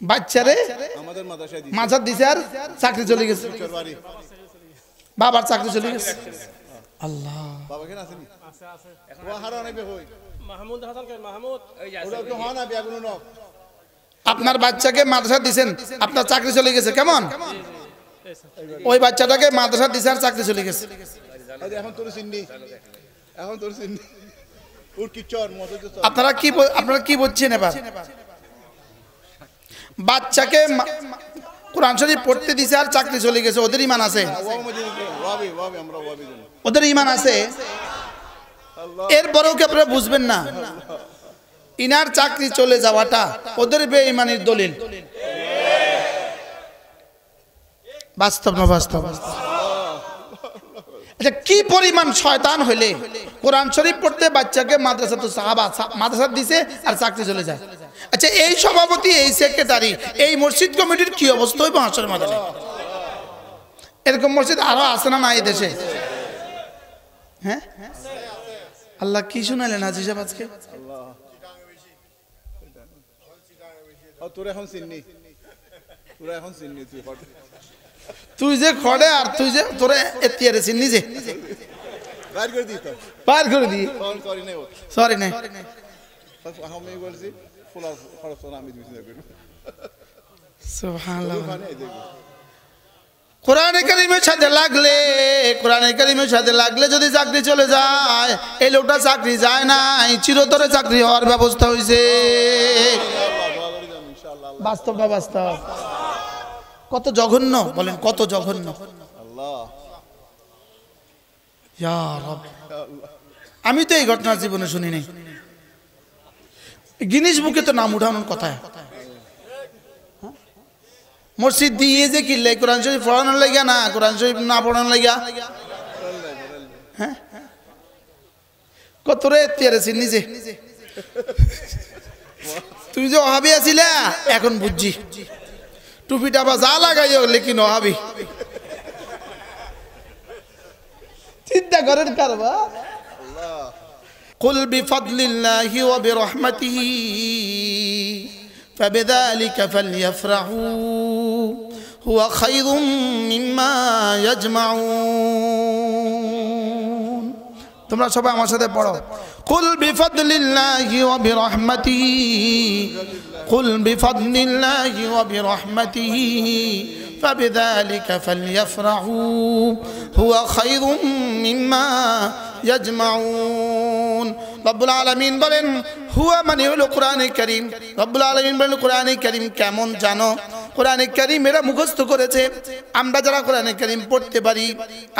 বাচ্চারে আমাদের মাদ্রাসা দিছে আর চাকরি চলে গেছে বাবার চাকরি চলে গেছে আল্লাহ বাবা কেন আসেনি আছে ও হারানে বে হই মাহমুদ হাসান কে মাহমুদ ওই ওটা তো হয় না বিয়া কোনো নক আপনার বাচ্চাকে মাদ্রাসা দিবেন আপনার চাকরি চলে গেছে কেমন ওই বাচ্চাটাকে মাদ্রাসা দিছে আর চাকরি চলে গেছে এখন তোর চিন্নি ওর কি চর মত আপনারা কি বলছেন এবার বাচ্চাকে কোরআন শরীফ পড়তে দিছে আর চাকরি চলে গেছে ওদের ঈমান আছে ওদের ঈমান আছে এরপরেও কি আপনারা বুঝবেন না ইনার চাকরি চলে যাওয়াটা ওদের বেঈমানির দলিল বাস্তব না বাস্তব আচ্ছা কি পরিমাণ শয়তান হইলে কোরআন শরীফ পড়তে বাচ্চাকে মাদ্রাসা তো সাহাবা মাদ্রাসা দিছে আর চাকরি চলে যায় আচ্ছা এই সভাপতি এই সেক্রেটারি এই মসজিদ কমিটির কি অবস্থা হইব হাসরের ময়দানে এরকম মসজিদ আরো আছে না এই দেশে হ্যাঁ আল্লাহ কি শুনালেন হাজী সাহেব আজকে তোরা এখন চিন্নি তুই যে খড়ে আর তুই যে তোরা এতিয়ারে চিন্নি যে পার করে দি সরি না আমি বলছি ফুলার খরচ আমি দিছি না করব সুবহানাল্লাহ কোরআনে কারীমের সাথে লাগলে যদি চাকরি চলে যায় এই লোকটা চাকরি যায় না চিরতরে চাকরি হওয়ার ব্যবস্থা হইছে বাস্তব না বাস্তব কত জঘন্য বলেন কত জঘন্য আল্লাহ ইয়া রব আমি তো এই ঘটনা জীবনে শুনি নাই গিনিস বুকে তো নাম উঠানোর কথা মসজিদ দিয়ে যে কিনলে কোরআন শরীফ পড়ানোর লাগিয়া না কোরআন শরীফ না পড়ানোর লাগিয়া হ্যাঁ কত রে তেরে নিজে তুই যে ওহাবি আছিলে এখন বুঝছি টুপিটা বা যা লাগাইও লেকিন ওহাবি চিন্তা করেন কারবা قل بفضل الله وبرحمته فبذلك فليفرحوا هو خير مما يجمعون তোমরা সবাই আমার সাথে পড়ো قل بفضل الله وبرحمته قل بفضل الله وبرحمته فبذلك فليفرحوا هو خير مما يجمعون رب العالمين বলেন হুয়া মানে হলো কোরআনে কারীম রব্বুল আলামিন বলেন কোরআনে কারীম কেমন জানো কোরআনে কারীম এরা মুখস্থ করেছে আমরা যারা কোরআনে কারীম পড়তে পারি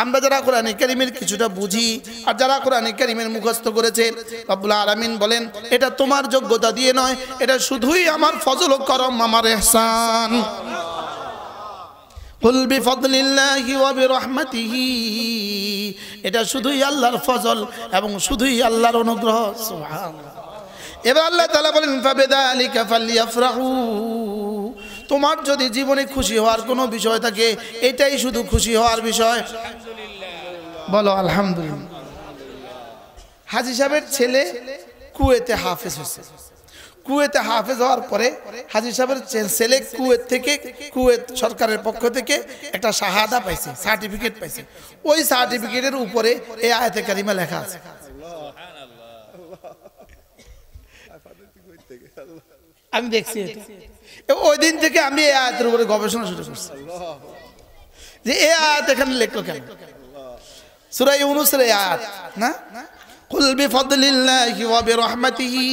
আমরা যারা কোরআনে কারীমের কিছুটা বুঝি আর যারা কোরআনে কারীমের মুখস্থ করেছে রব্বুল আলামিন বলেন এটা তোমার যোগ্যতা দিয়ে নয় এটা শুধুই আমার ফজল ও করম আমার ইহসান কুল বিফদলিল্লাহি ওয়া বিরহমাতিহি এটা শুধুই আল্লাহর ফজল এবং শুধুই আল্লাহর অনুগ্রহ সুবহানাল্লাহ এবার আল্লাহ তাআলা বলেন ফাবিযালিকা ফালইফরাহু তোমার যদি জীবনে খুশি হওয়ার কোনো বিষয় থাকে এটাই শুধু খুশি হওয়ার বিষয় বলো আলহামদুলিল্লাহ হাজী সাহেবের ছেলে কুয়েতে হাফেজ হয়েছে কুয়েতে হাফেজ হওয়ার পরে হাজী সাহেবের ছেলে কুয়েত সরকারের পক্ষ থেকে একটা শাহাদা পাইছে সার্টিফিকেট পাইছে ওই সার্টিফিকেটের উপরে এই আয়াতে কারিমা লেখা আছে আমি দেখছি ওই দিন থেকে আমি এই আয়াতের উপরে গবেষণা শুরু করছি যে এই আয়াত এখানে লেখলো কেন সূরা ইউনূসের এই আয়াত না কুল বিফদলিল্লাহি ওয়া বিরহমাতিহি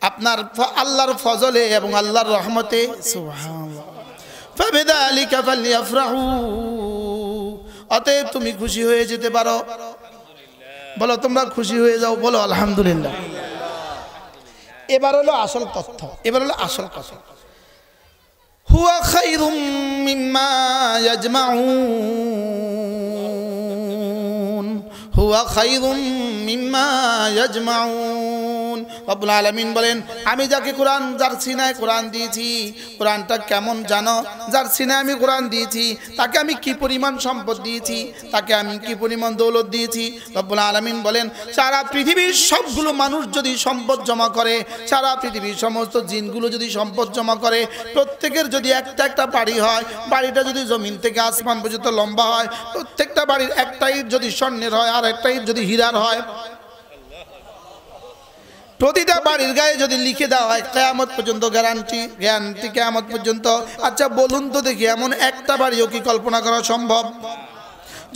আপনার আল্লাহর ফজলে এবং আল্লাহর রহমতে সুবহানাল্লাহ ফাবিযালিকা ফালইফরাহু অতএব তুমি খুশি হয়ে যেতে পারো বলো তোমরা খুশি হয়ে যাও বলো আলহামদুলিল্লাহ এবার হলো আসল তথ্য এবার হলো আসল কথা হুয়া খায়রুম মিম্মা ইয়াজমাউন হুয়া খায়রুম মিম্মা ইয়াজমাউন রব্বুল আলামিন বলেন আমি যাকে কোরআন যার সিনায় কোরআন দিয়েছি, কোরআনটা কেমন জানো? যার সিনায় আমি কোরআন দিয়েছি তাকে আমি কি পরিমাণ সম্পদ দিয়েছি, তাকে আমি কি পরিমাণ দৌলত দিয়েছি। রব্বুল আলামিন বলেন সারা পৃথিবীর সবগুলো মানুষ যদি সম্পদ জমা করে, সারা পৃথিবীর সমস্ত জিনগুলো যদি সম্পদ জমা করে, প্রত্যেকের যদি একটা একটা বাড়ি হয়, বাড়িটা যদি জমিন থেকে আসমান পর্যন্ত লম্বা হয়, প্রত্যেকটা বাড়ির একটা ইট যদি স্বর্ণের হয় আর একটা ইট যদি হীরার হয়, প্রতিটা বাড়ির গায়ে যদি লিখে দেওয়া হয় কিয়ামত পর্যন্ত গ্যারান্টি কিয়ামত পর্যন্ত। আচ্ছা বলুন তো দেখি, এমন একটা বাড়িও কি কল্পনা করা সম্ভব?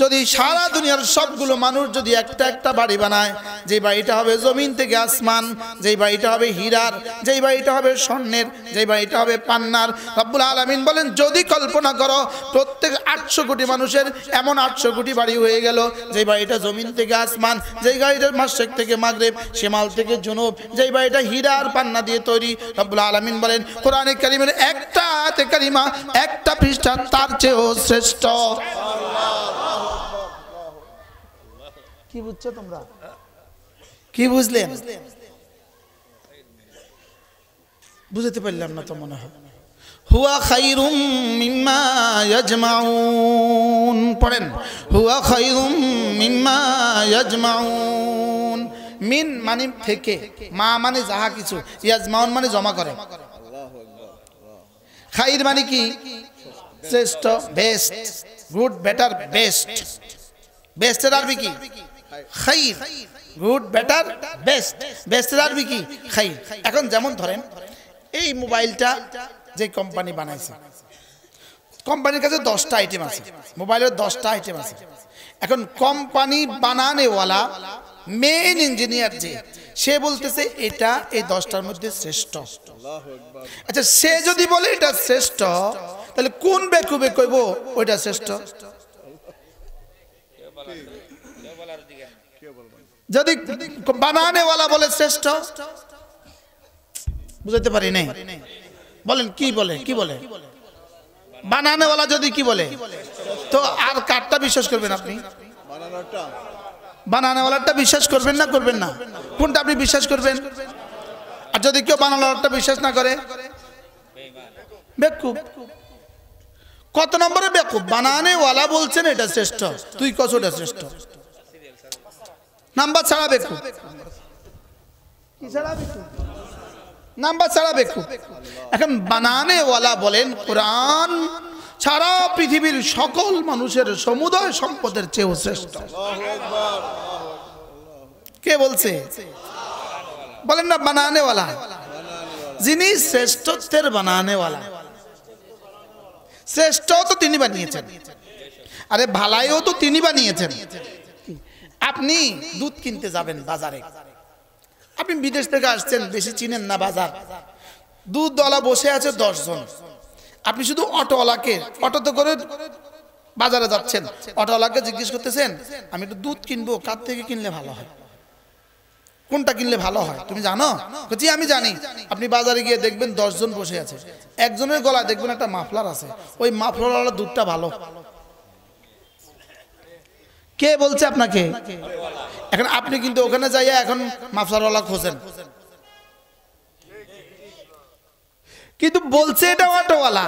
যদি সারা দুনিয়ার সবগুলো মানুষ যদি একটা একটা বাড়ি বানায়, যে বাড়িটা হবে জমিন থেকে আসমান, যেই বাড়িটা হবে হীরার, যেই বাড়িটা হবে স্বর্ণের, যেই বাড়িটা হবে পান্নার, রব্বুল আলামিন বলেন যদি কল্পনা করো প্রত্যেক 800 কোটি মানুষের এমন 800 কোটি বাড়ি হয়ে গেল, যেই বাড়িটা জমিন থেকে আসমান, যেই বাড়িটা মাশরিক থেকে মাগরিব, শিমাল থেকে জুনুব, যেই বাড়িটা হীরা আর পান্না দিয়ে তৈরি, রব্বুল আলামিন বলেন কোরআনে কারীমের একটা আয়াতে কারিমা, একটা পৃষ্ঠা তার চেয়েও শ্রেষ্ঠ। কি বুঝছো তোমরা? কি বুঝলেন? বুঝতে পারলাম না তো মনে হয়। হুয়া খায়রুম মিম্মা ইয়াজমাউন, পড়েন হুয়া খায়রুম মিম্মা ইয়াজমাউন। মিন মানে থেকে, মা মানে যাহা কিছু, ইয়াজমাউন মানে জমা করে, খাইর মানে কি? শ্রেষ্ঠ, বেস্ট, গুড, বেটার, বেস্ট। বেস্টের আরবি কি? খাইর। Good, better, best. বেস্টের আরবি কি? খাইর। এখন যেমন ধরেন এই মোবাইলটা যে কোম্পানি বানাইছে, কোম্পানির কাছে 10টা আইটেম আছে, মোবাইলের 10টা আইটেম আছে। এখন কোম্পানি বানানেওয়ালা মেইন ইঞ্জিনিয়ার যে, সে বলতেছে এটা এই 10টার মধ্যে শ্রেষ্ঠ। আচ্ছা সে যদি বলে এটা শ্রেষ্ঠ, তাহলে কোন বেকুবে কইব ওইটা শ্রেষ্ঠ? যদি বানানেওয়ালা বলে শ্রেষ্ঠ, বুঝতে পারি নাই, বলেন কি বলে? কি বলে? বানানেওয়ালা যদি কি বলে, তো আর কারটা বিশ্বাস করবেন আপনি? বানানেওয়ালাটা বিশ্বাস করবেন না করবেন না? কোনটা আপনি বিশ্বাস করবেন? আর যদি কেউ বানানোয়ালাটা বিশ্বাস না করে, বেকুব। কত নম্বরে বেকুব? বানানেওয়ালা বলছেন এটা শ্রেষ্ঠ, তুই কস ওটা শ্রেষ্ঠ, নাম্বার ছাড়া বেকুব। কি ছাড়া বেকুব? নাম্বার ছাড়া বেকুব। এখন বানানেওয়ালা বলেন কোরআন সারা পৃথিবীর সকল মানুষের সমুদয় সম্পদের চেয়েও শ্রেষ্ঠ। কে বলছে? বলেন না বানানেওয়ালা, যিনি শ্রেষ্ঠত্বের বানানেওয়ালা। শ্রেষ্ঠ তো তিনি বানিয়েছেন, আরে ভালাইও তো তিনি বানিয়েছেন। আপনি দুধ কিনতে যাবেন বাজারে, আপনি বিদেশ থেকে আসছেন, বেশি চিনেন না বাজার, দুধওয়ালা বসে আছে 10 জন, আপনি শুধু অটোওয়ালাকে, অটোতে করে বাজারে যাচ্ছেন, অটোওয়ালাকে জিজ্ঞেস করতেছেন আমি একটু দুধ কিনবো, কার থেকে কিনলে ভালো হয়, কোনটা কিনলে ভালো হয় তুমি জানো? জি আমি জানি। আপনি বাজারে গিয়ে দেখবেন 10 জন বসে আছে, একজনের গলায় দেখবেন একটা মাফলার আছে, ওই মাফলারওয়ালা দুধটা ভালো। কে বলছে আপনাকে? এখন আপনি কিন্তু ওখানে যাইয়া এখন মাফলারওয়ালা খোঁজেন, কিন্তু বলছে এটা অটোওয়ালা,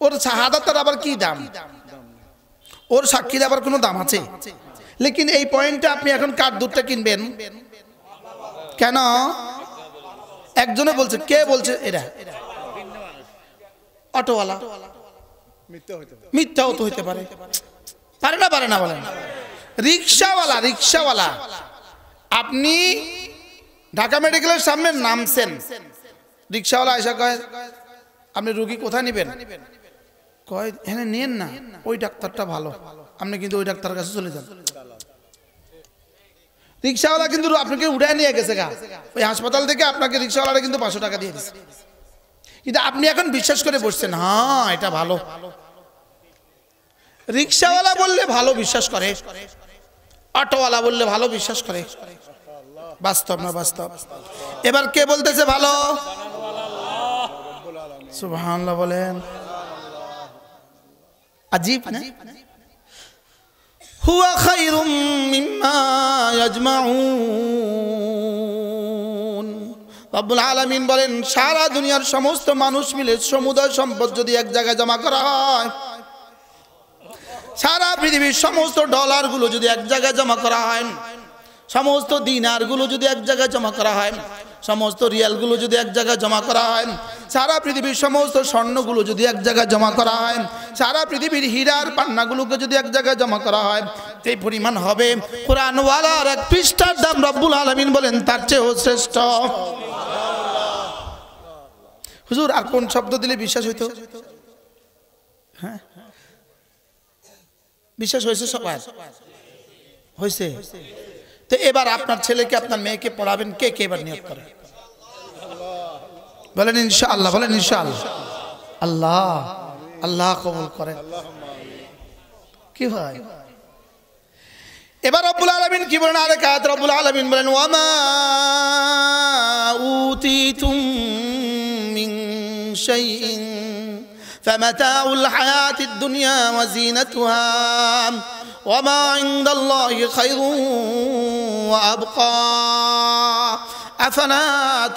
ওর শাহাদাতের আবার কি দাম, ওর সাক্ষীর আবার কোনো দাম আছে? লেকিন এই পয়েন্টে আপনি এখন কার দুধটা কিনবেন কেন? একজনে বলছে, কে বলছে? এরা অটোওয়ালা। মিথ্যাও তো হইতে পারে, পারে না? পারে না? বলেন। রিক্সাওয়ালা, রিক্সাওয়ালা, আপনি ঢাকা মেডিকেলের সামনে নামছেন, রিক্সাওয়ালা এসে কয় আপনি রুগী কোথায় নেবেন? কয় হ্যাঁ নেন না, ওই ডাক্তারটা ভালো, আপনি কিন্তু ওই ডাক্তারের কাছে চলে যান। রিক্সাওয়ালা কিন্তু আপনাকে উঠায় নিয়ে গেছে গা, ওই হাসপাতাল থেকে আপনাকে রিক্সাওয়ালাটা কিন্তু 500 টাকা দিয়ে দিচ্ছে, কিন্তু আপনি এখন বিশ্বাস করে বসছেন হ্যাঁ এটা ভালো। রিক্সাওয়ালা বললে ভালো বিশ্বাস করে, অটোওয়ালা বললে ভালো বিশ্বাস করে। বাস্তব না বাস্তব? এবার কে বলতেছে ভালো? সুবহানাল্লাহ বলেন। আজীব না? হুয়া খায়রুম মিম্মা ইয়াজমাউন। রব্বুল আলামিন বলেন সারা দুনিয়ার সমস্ত মানুষ মিলে সমুদয় সম্পদ যদি এক জায়গায় জমা করা হয়, সারা পৃথিবীর সমস্ত ডলারগুলো যদি এক জায়গায় জমা করা হয়, সমস্ত দিনারগুলো যদি এক জায়গায় জমা করা হয়, সমস্ত রিয়ালগুলো যদি এক জায়গায় জমা করা হয়, সারা পৃথিবীর সমস্ত স্বর্ণগুলো যদি এক জায়গায় জমা করা হয়, সারা পৃথিবীর হীরার পান্নাগুলোকে যদি এক জায়গায় জমা করা হয়, এই পরিমাণ হবে কোরআনওয়ালার এক পৃষ্ঠার দাম। রব্বুল আলামিন বলেন তার চেয়েও শ্রেষ্ঠ। হুজুর আর কোন শব্দ দিলে বিশ্বাস হইতো? হ্যাঁ, বিশ্বাস হয়েছে? সবার হয়েছে? তো এবার আপনার ছেলেকে আপনার মেয়েকে পড়াবেন কে কে এবার নিয়োগ করে? বলেন ইনশাআল্লাহ, বলেন ইনশাআল্লাহ। আল্লাহ আল্লাহ কবুল করেন। কি হয় এবার? রব্বুল আলামিন কি বলেন? আরেক আয়াত রব্বুল আলামিন বলেন ওয়ামা উতিতুম মিন শাইইন ফামাতাউল হায়াতিদ দুনিয়া ওয়া যিনাতুহা ওয়ামা ইনদাল্লাহি খায়রুন ওয়া আবকা আফালা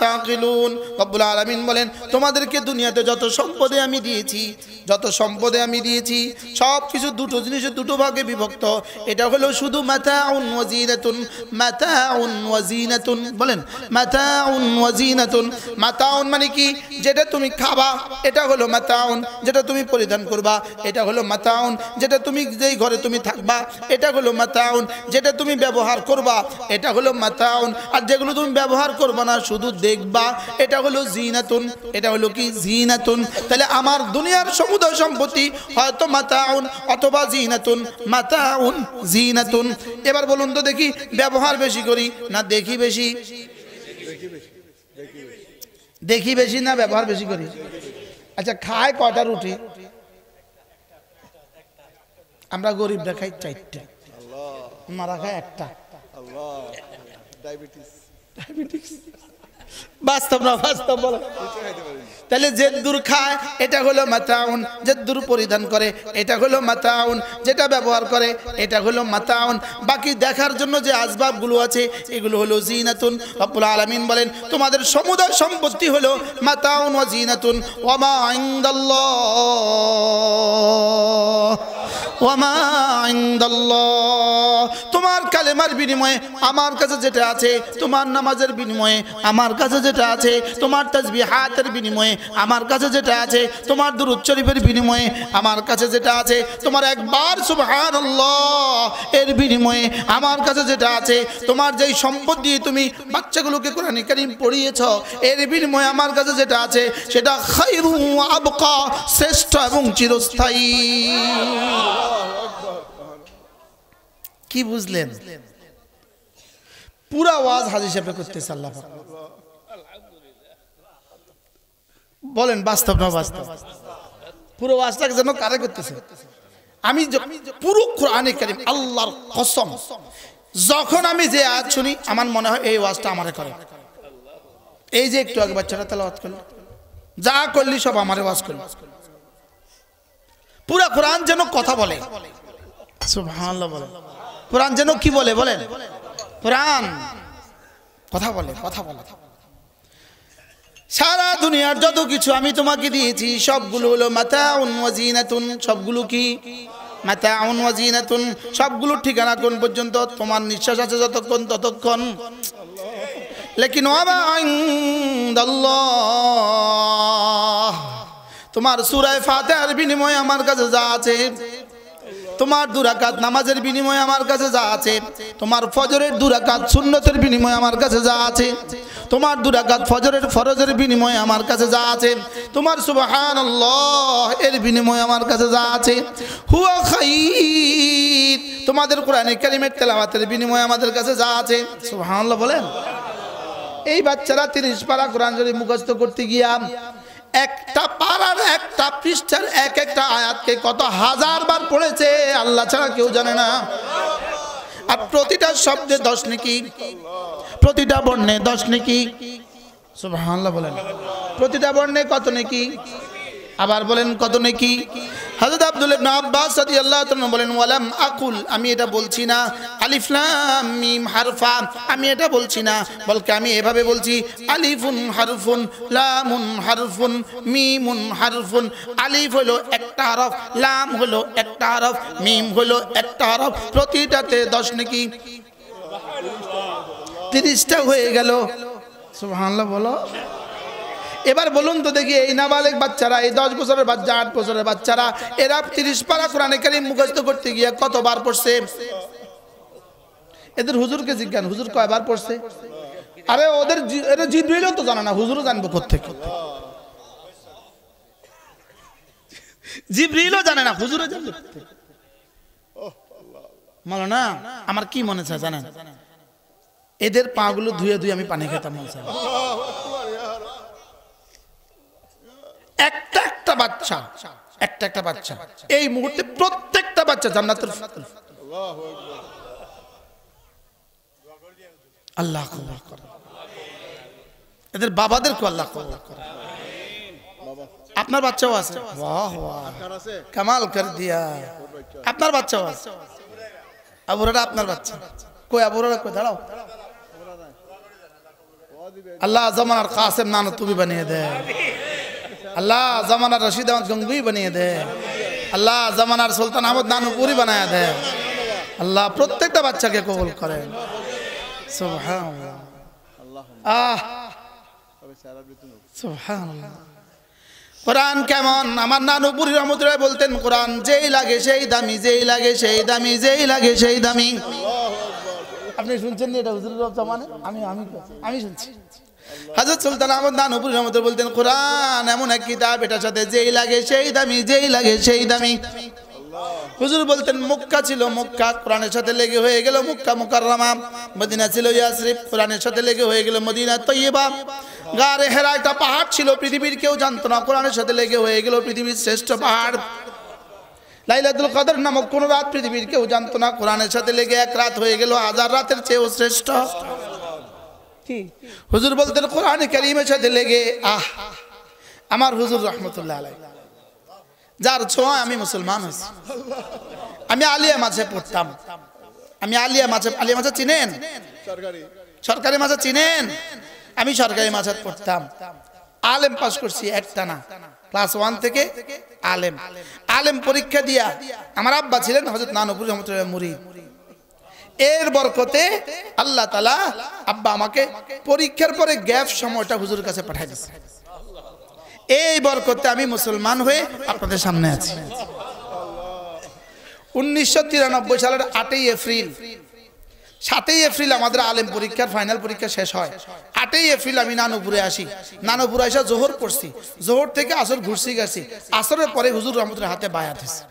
তাকিলুন। রব্বুল আলামিন বলেন তোমাদেরকে দুনিয়াতে যত সম্পদে আমি দিয়েছি, যত সম্পদে আমি দিয়েছি সব কিছু দুটো জিনিসের দুটো ভাগে বিভক্ত। এটা হলো শুধু মাতাউন ওয়া যিনাতুন, মাতাউন ওয়া যিনাতুন। বলেন মাতাউন ওয়া যিনাতুন। মাতাউন মানে কি? যেটা তুমি খাবা এটা হলো মাতাউন, যেটা তুমি পরিধান করবা এটা হলো মাতাউন, যেটা তুমি যেই ঘরে তুমি থাকবা এটা হলো মাতাউন, যেটা তুমি ব্যবহার করবা এটা হলো মাতাউন, আর যেগুলো তুমি ব্যবহার করবা না শুধু দেখবা এটা হলো জিনাতুন। এটা হলো কি? জিনাতুন। তাহলে আমার দুনিয়ার সমুদয় সম্পত্তি হয়তো মাতাউন অথবা জিনাতুন, মাতাউন জিনাতুন। এবার বলুন তো দেখি ব্যবহার বেশি করি না দেখি বেশি? দেখি বেশি না ব্যবহার বেশি করি? আচ্ছা খায় কয়টা রুটি? আমরা গরিবরা খাই 4টা, মারা খায় 1টা। বাস্তব না বাস্তব বলো? তাহলে যে দূর খায় এটা হলো মাতাউন, যে দূর পরিধান করে এটা হলো মাতাউন, যেটা ব্যবহার করে এটা হলো মাতাউন। বাকি দেখার জন্য যে আসবাবগুলো আছে এগুলো হলো জিনাতুন। রব্বুল আলামিন বলেন তোমাদের সমুদয় সম্পত্তি হলো মাতাউন ওয়া জিনাতুন ওয়া মা ইনদাল্লাহ ওয়ামা ইনদাল্লাহ। তোমার কালেমার বিনিময়ে আমার কাছে যেটা আছে, তোমার নামাজের বিনিময়ে আমার কাছে যেটা আছে, তোমার তাসবিহাতের বিনিময়ে আমার কাছে যেটা আছে, তোমার দুরূদ শরীফের বিনিময়ে আমার কাছে যেটা আছে, তোমার একবার সুবহানাল্লাহ এর বিনিময়ে আমার কাছে যেটা আছে, তোমার যেই সম্পদ দিয়ে তুমি বাচ্চাগুলোকে কোরআন কারীম পড়িয়েছো এর বিনিময়ে আমার কাছে যেটা আছে সেটা খায়রুন ওয়া আবকা, শ্রেষ্ঠ এবং চিরস্থায়ী। কি বুঝলেন? পুরা ওয়াজ হাজি সাহেব করতেছে আল্লাহ পাক। বলেন বাস্তব না বাস্তব? পুরো ওয়াজটাকে যেন কারে করতেছে? আমি পুরো কোরআনে কারীম আল্লাহর কসম যখন আমি যে আয়াত শুনি আমার মনে হয় এই ওয়াজটা আমারে করে। এই যে একটু আগে বাচ্চাটা তেলাওয়াত করলো, যা করলি সব আমারে ওয়াজ করলো। পুরা কোরআন যেন কথা বলে। সুবহানাল্লাহ বলে। কোরআন যেন কি বলে? বলেন কোরআন কথা বলে, কথা বলে। সারা দুনিয়ার যত কিছু আমি তোমাকে দিয়েছি সবগুলো হলো মাতাউন ওয়া জিনাতুন। সবগুলো কি? মাতাউন ওয়া জিনাতুন। সবগুলো ঠিকানা কোন পর্যন্ত? তোমার নিঃশ্বাস আছে যতক্ষণ ততক্ষণ। লেকিন ওয়া ইনদাল্লাহ, তোমার সূরা ফাতিহার বিনিময়ে আমার কাছে যা আছে, তোমার 2 রাকাত নামাজের বিনিময়ে আমার কাছে যা আছে, তোমার ফজরের 2 রাকাত সুন্নতের বিনিময়ে আমার কাছে যা আছে, তোমার 2 রাকাত ফজরের ফরজের বিনিময়ে আমার কাছে যা আছে, তোমার সুবহানাল্লাহ এর বিনিময়ে আমার কাছে যা আছে, হুয়া খায়র তোমাদের কোরআনে কারীমের তেলাওয়াতের বিনিময়ে আমাদের কাছে যা আছে। সুবহানাল্লাহ বলেন। এই বাচ্চারা 30 পারা কোরআন যদি মুখস্থ করতে গিয়া একটা পারার একটা পৃষ্ঠার এক একটা আয়াতকে কত হাজার বার পড়েছে আল্লাহ ছাড়া কেউ জানে না। আর প্রতিটা শব্দে 10 নেকি, প্রতিটা বর্ণে 10 নেকি। সুবহানাল্লাহ বলেন। প্রতিটা বর্ণে কত নেকি? আবার বলেন কত নেকি? হযরত আব্দুল্লাহ ইবনে আব্বাস রাদিয়াল্লাহু তাআলা বলেন ওয়ালাম আকুল, আমি এটা বলছি না আলিফ লাম মিম হারফা, আমি এটা বলছি না, বলকে আমি এভাবে বলছি আলিফুন হারফুন লামুন হারফুন মিমুন হারফুন। আলিফ হলো একটা হরফ, লাম হলো একটা হরফ, মিম হলো একটা হরফ, প্রতিটাতে 10 নাকি 30টা হয়ে গেল। সুবহানাল্লাহ বলো। এবার বলুন তো দেখি এই নাবালেগ বাচ্চারা, এই 10 বছরের বাচ্চা, 8 বছরের বাচ্চারা, এরা 30 পারা কোরআনে কারীম মুখস্থ করতে গিয়ে কতবার পড়ছে? এদের হুজুরকে জিজ্ঞান, হুজুর কয়বার পড়ছে? আরে ওদের এরা জিবরিলও তো জানে না, হুজুরও জানবে কোত্থেকে? জিবরিলও জানে না, হুজুরও জানবে কোত্থেকে? মাওলানা আমার কি মনে চায় জানেন, এদের পাগুলো ধুয়ে ধুয়ে আমি পানি খেতাম মনে চায়। একটা একটা বাচ্চা, একটা একটা বাচ্চা এই মুহূর্তে প্রত্যেকটা বাচ্চা জান্নাতের। আল্লাহ কবুল করে, এদের বাবাদেরকে আল্লাহ কবুল করে। আপনার বাচ্চাও আছে, বাহ বাহ কামাল কর দিয়া, আপনার বাচ্চাও আছে। আবুরারা আপনার বাচ্চা কই? আবুরারা কই? দাঁড়াও, আল্লাহ জামানার কাসেম নানু তুমি বানিয়ে দে, আল্লাহ জামানার রশিদ আহমদ গঙ্গুই বানিয়ে দে, আল্লাহ জামানার সুলতান আহমদ নানুপুরি বানায় দে, আল্লাহ প্রত্যেকটা বাচ্চাকে কবুল করেন। সুবহানাল্লাহ, আহ সুবহানাল্লাহ। কোরআন কেমন? আমার নানুপুরি রহমতুল্লাহ বলতেন কোরআন যেই লাগে সেই দামি, যেই লাগে সেই দামি, যেই লাগে সেই দামি। আপনি শুনছেন এটা হুজুরের জমানে? আমি শুনছি। হযরত সুলতান আহমদ নানুপুরি রহমতুল্লাহ বলতেন কোরআন এমন এক কিতাব, এটার সাথে যেই লাগে সেই দামি, যেই লাগে সেই দামি। হুজুর বলতেন মক্কা ছিল, মক্কা কোরআনের সাথে লেগে হয়ে গেল মক্কা মুকাররমা। মদিনা ছিল ইয়াসরিব, কোরআনের সাথে লেগে হয়ে গেল মদিনা তৈয়বা। গারে হেরা একটা পাহাড় ছিল, পৃথিবীর কেউ জানতো না, কোরআনের সাথে লেগে হয়ে গেল পৃথিবীর শ্রেষ্ঠ পাহাড়। লাইলাতুল কদর নামক কোন রাত পৃথিবীর কেউ জানতো না, কোরআনের সাথে লেগে এক রাত হয়ে গেল 1000 রাতের চেয়েও শ্রেষ্ঠ। হুজুর বলতেন কোরআন কারীমের সাথে লেগে আমার হুজুর রহমতুল্লাহ আলাইহি, যার ছোঁয়া আমি মুসলমান হয়েছি। আমি আলিয়া মাঝে পড়তাম, আমি আলিয়া মাঝে চিনেন? সরকারি মাঝে চিনেন? আমি সরকারি মাঝে পড়তাম, আলেম পাস করছি একটানা, ক্লাস 1 থেকে আলেম পরীক্ষা দিয়া। আমার আব্বা ছিলেন হযরত নানুপুরি রহমতুল্লাহ মুরিদ। এর বরকতে আল্লাহ তাআলা আব্বা আমাকে পরীক্ষার পরে গ্যাপ সময়টা হুজুরের কাছে পাঠিয়ে দিয়েছে। এই বরকতে আমি মুসলমান হয়ে আপনাদের সামনে আছি। 1993 সালের 8ই এপ্রিল, 7ই এপ্রিল আমাদের আলেম পরীক্ষার ফাইনাল পরীক্ষা শেষ হয়। 8ই এপ্রিল আমি নানুপুরে আসি, নানুপুরে এসে জোহর পড়ছি, জোহর থেকে আসর ঘুরছি গেছি, আসরের পরে হুজুর রহমতুল্লাহ হাতে বায়াত হয়েছে।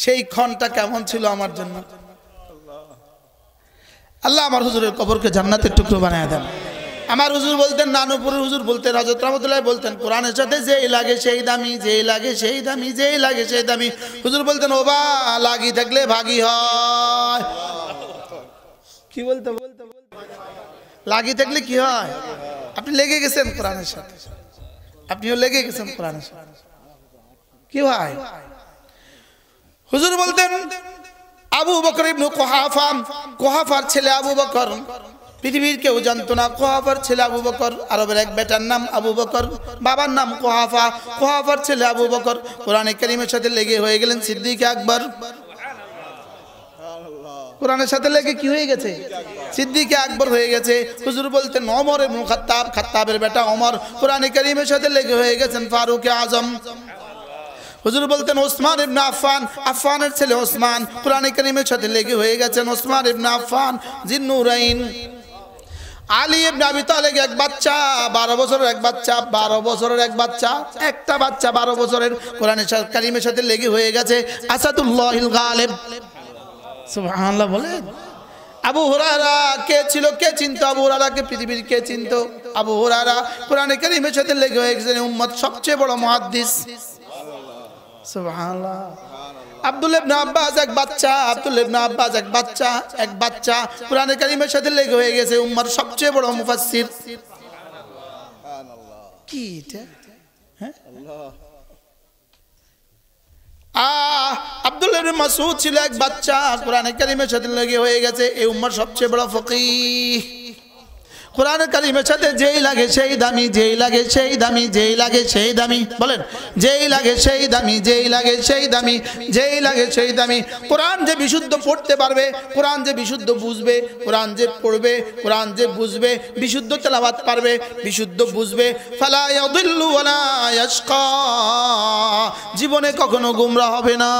সেই ক্ষণটা কেমন ছিল আমার জন্য। আল্লাহ আমার হুজুরের কবরকে জান্নাতের টুকরো বানায় দেন। আমার হুজুর বলতেন, নানুপুরের হুজুর বলতেন, হযরত রহমতুল্লাহ বলতেন কোরআনের সাথে যেই লাগে সেই দামি, যেই লাগে সেই দামি, যেই লাগে সেই দামি। হুজুর বলতেন ও বা লাগি থাকলে ভাগি হয়। কি বলতে লাগি থাকলে কি হয়? আপনি লেগে গেছেন কোরআনের সাথে, আপনিও লেগে গেছেন কোরআনের সাথে, কি হয়? হুজুর বলতেন আবু বকর ইবনে কুহাফা, কুহাফার ছেলে আবু বকর, পৃথিবীর কেউ জানতো না কুহাফার ছেলে আবু বকর। আরবের এক বেটার নাম আবু বকর, বাবার নাম কুহাফা, কুহাফার ছেলে আবু বকর কোরআনে কারীমের সাথে লেগে হয়ে গেলেন সিদ্দিক আকবর। কোরআনের সাথে লেগে কি হয়ে গেছে? সিদ্দিক আকবর হয়ে গেছে। হুজুর বলতেন ওমর ইবনে খাত্তাব, খাত্তাবের বেটা ওমর কোরআনে কারীমের সাথে লেগে হয়ে গেছেন ফারুক আজম। হুজুর বলতেন ওসমান ইবনে আফফান, আফফানের ছেলে ওসমান কোরআনে কারীমের সাথে লেগে হয়ে গেছেন ওসমান ইবনে আফফান জিন্নুরাইন। আলী ইবনে আবি তালেব এক বাচ্চা, 12 বছরের এক বাচ্চা, 12 বছরের এক বাচ্চা, একটা বাচ্চা 12 বছরের কোরআনে কারীমের সাথে লেগে হয়ে গেছে আসাদুল্লাহিল গালিব। সুবহানাল্লাহ বলেন। আবু হুরায়রা কে ছিল? কে চিনতো আবু হুরায়রাকে? পৃথিবীর কে চিনতো? আবু হুরায়রা কোরআনে কারীমের সাথে লেগে হয়ে গেছেন উম্মত সবচেয়ে বড় মুহাদ্দিস। সুবহানাল্লাহ। আব্দুল্লাহ ইবনে আব্বাস এক বাচ্চা, আব্দুল্লাহ ইবনে আব্বাস এক বাচ্চা কোরআনে কারীমের সাথে লেগে হয়ে গেছে উম্মার সবচেয়ে বড় মুফাসসির। সুবহানাল্লাহ। কি এটা? হ্যাঁ আব্দুল্লাহ ইবনে মাসউদ ছিল এক বাচ্চা, কোরআনে কারীমের সাথে লেগে হয়ে গেছে এই উম্মার সবচেয়ে বড় ফকিহ। কোরআনে কারীমের সাথে যেই লাগে সেই দামি, যেই লাগে সেই দামি, যেই লাগে সেই দামি, বলেন যেই লাগে সেই দামি, যেই লাগে সেই দামি, যেই লাগে সেই দামি। কোরআন যে বিশুদ্ধ পড়তে পারবে, কোরআন যে বিশুদ্ধ বুঝবে, কোরআন যে পড়বে, কোরআন যে বুঝবে, বিশুদ্ধ তেলাওয়াত পারবে, বিশুদ্ধ বুঝবে, ফালা ইয়াদিল্লু ওয়ালা ইয়াশকা, জীবনে কখনো গোমরাহ হবে না,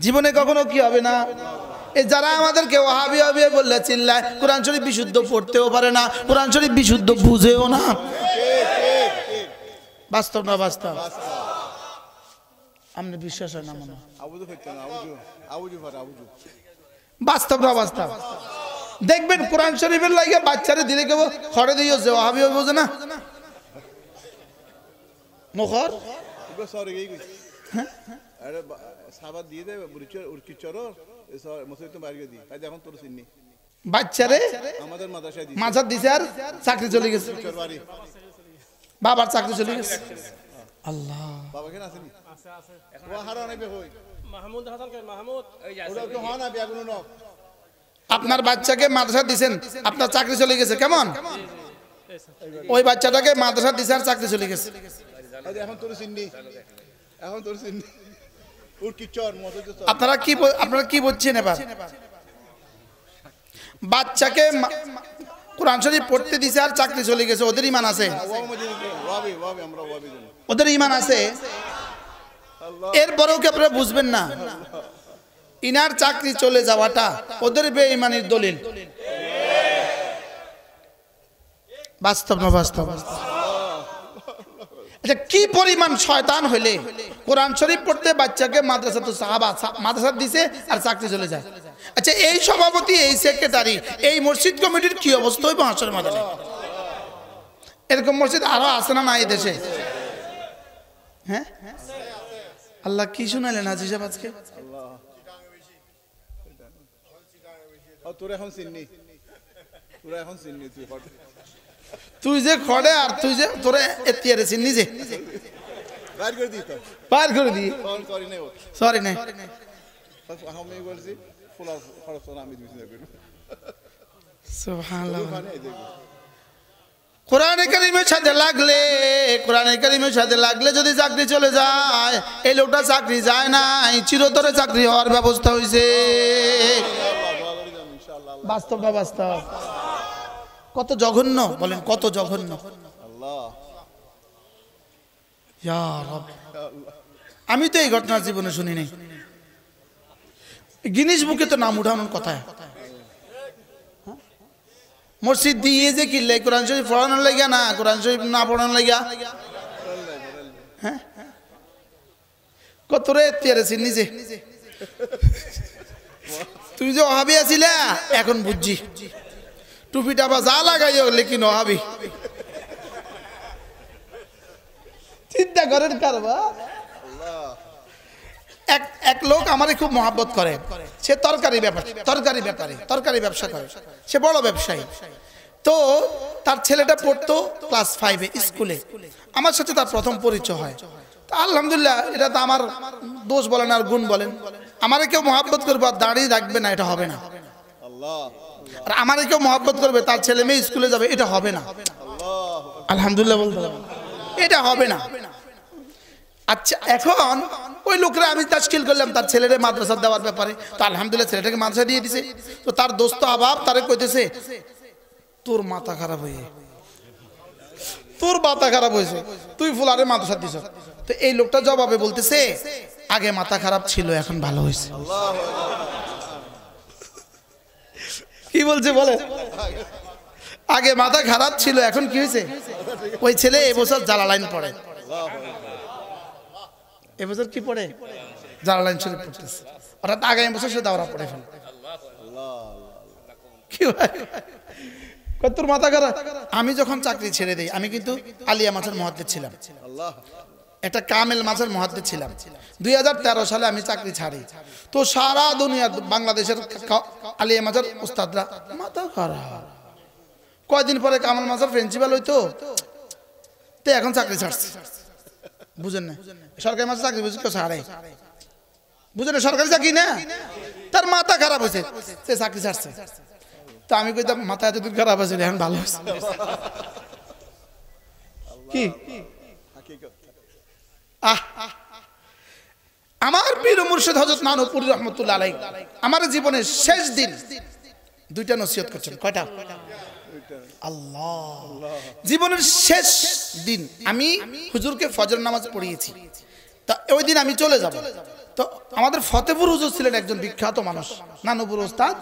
জীবনে কখনো কি হবে না। এই যারা আমাদেরকে ওয়াহাবি ওয়াহাবি বললে চিল্লায়, কোরআন শরীফ বিশুদ্ধ পড়তেও পারে না, কোরআন শরীফ বিশুদ্ধ বুঝেও না। বাস্তব না বাস্তব? আপনি বিশ্বাস হয় না মনে হয়? বাস্তব না বাস্তব? দেখবেন কোরআন শরীফের লাগে বাচ্চারা দিলে কেউ খড়ে দিয়ে ওয়াহাবি ওয়াহাবি বোঝে না মুখর। আরে সাবাত দিয়ে দেবে উড়কি চরো মসজিদ তো বাইরে দি তাই এখন তোর চিনি বাচ্চারে আমাদের মাদ্রাসায় দি মাঝার দিছে আর চাকরি চলে গেছে, চরবাড়ি বাবার চাকরি চলে গেছে। আল্লাহ, বাবা কেন আসেনি? আছে আছে ও হারা নেবে হই মাহমুদ হাসান কে মাহমুদ এই যে ওটা তো হয় না বিয়াগুলো ন। আপনার বাচ্চাকে মাদ্রাসা দিছেন, আপনার চাকরি চলে গেছে, কেমন? ওই বাচ্চাটাকে মাদ্রাসা দিছে আর চাকরি চলে গেছে। এখন তোর চিনি, এখন তোর চিনি উড়কি চর মসজিদ চর। আপনারা কি বলছেন এবার? বাচ্চাকে কোরআন শরীফ পড়তে দিছে আর চাকরি চলে গেছে, ওদের ঈমান আছে? ওদের ঈমান আছে। এরপরেও কি আপনারা বুঝবেন না ইনার চাকরি চলে যাওয়াটা ওদের বেঈমানির দলিল? বাস্তব না বাস্তব? আচ্ছা, কি পরিমাণ শয়তান হইলে কোরআন শরীফ পড়তে বাচ্চাকে মাদ্রাসা তো সাহাবা মাদ্রাসা দিছে আর চাকরি চলে যায়? আচ্ছা, এই সভাপতি, এই সেক্রেটারি, এই মসজিদ কমিটির কি অবস্থা হইব হাসরের ময়দানে? এরকম মসজিদ আরো আছে না এই দেশে? হ্যাঁ, আল্লাহ কি শুনাইলেন হাজী সাহেব আজকে? তোর এখন চিনি, তোর এখন চিনি, তুই যে খড়ে আর তুই যে তোরে এতিয়ারে চিনি যে বাইর করে দিই, তো পার করে দি। সরি নাই, সরি নাই, আমি বলছি ফুলার খরচ আমি দিছি না করি। সুবহানাল্লাহ। ওখানে দেখো কোরআনে কারীমের সাথে লাগলে, কোরআনে কারীমের সাথে লাগলে যদি চাকরি চলে যায়, এই লোকটা চাকরি যায় নাই, চিরতরে চাকরি হওয়ার ব্যবস্থা হয়েছে। বাস্তব না বাস্তব? কত জঘন্য বলেন, কত জঘন্য! আল্লাহ, ইয়া রব, আমি তো এই ঘটনা জীবনে শুনি নাই। গিনিস বুকে তো নাম উঠানোর কথা। মসজিদ দিয়ে যে কিনলে কোরআন শরীফ পড়ানোর লাগিয়া না, কোরআন শরীফ না পড়ানোর লাগিয়া। হ্যাঁ, কত রে তেরে চিনি যে তুই যে ওহাবি আছিলে, এখন বুঝছি টুপিটা বা যা লাগাইও লেকিন ওহাবি। চিন্তা করেন কারবা। এক লোক আমারে খুব মহাব্বত করে, সে তরকারি ব্যবসা করে, সে বড় ব্যবসায়ী। তো তার ছেলেটা পড়তো ক্লাস 5-এ স্কুলে, আমার সাথে তার প্রথম পরিচয় হয়। তা আলহামদুলিল্লাহ, এটা তো আমার দোষ বলেন আর গুণ বলেন। আমারে কেউ মহাব্বত করবে আর দাঁড়িয়ে রাখবে না, এটা হবে না। আর আমারে কেউ মহাব্বত করবে, তার ছেলে মেয়ে স্কুলে যাবে, এটা হবে না। আলহামদুলিল্লাহ বলতে হবে, এটা হবে না। আচ্ছা, এখন ওই লোকরা আমি তাশকিল করলাম তার ছেলেরে মাদ্রাসা দেওয়ার ব্যাপারে। তো আলহামদুলিল্লাহ ছেলেটাকে মাদ্রাসা দিয়ে দিছে। তো তার দোস্ত আবাব তারে কইতেছে, তোর মাথা খারাপ হয়ে, তোর মাথা খারাপ হয়েছে, তুই ফুলারে মাদ্রাসা দিছ। তো এই লোকটা জবাবে বলতেছে, আগে মাথা খারাপ ছিল, এখন ভালো হয়েছে। কি বলছে বলে? আগে মাথা খারাপ ছিল, এখন কি হয়েছে? ওই ছেলে এবছর জালালাইন পড়ে। এবছর কি পড়ে? জালালাইন শরীফ পড়তেছে। অর্থাৎ আগামী বছর সে দাওরা পড়ে ফেলে। কি ভাই, তোর মাথা খারাপ? আমি যখন চাকরি ছেড়ে দিই, আমি কিন্তু আলিয়া মাছের মুহাদ্দিস ছিলাম, একটা কামেল মাছের মুহাদ্দিস ছিলাম। 2013 সালে আমি চাকরি ছাড়ি। তো সারা দুনিয়া বাংলাদেশের আলিয়া মাছের উস্তাদরা মাথা খারাপ। কয়দিন পরে কামাল মাছের প্রিন্সিপাল হইতো, তো এখন চাকরি ছাড়ছে। বুঝেন না সরকারি মাসে চাকরি বুঝি কেউ ছাড়ে বুঝেন না সরকারি চাকরি না তার মাথা খারাপ হয়েছে সে চাকরি ছাড়ছে তো আমি কইতাম মাথা এতদিন খারাপ আছে এখন ভালো হয়েছে কি আমার পীর মুর্শিদ হযরত নানুপুরি রহমাতুল্লাহ আলাইহি আমার জীবনের শেষ দিন দুইটা নসিহত করছেন কয়টা আল্লাহ জীবনের শেষ দিন আমি হুজুরকে ফজর নামাজ পড়িয়েছি তা ওই দিন আমি চলে যাব তো আমাদের ফতেপুর হুজুর ছিলেন একজন বিখ্যাত মানুষ নানুপুর ওস্তাদ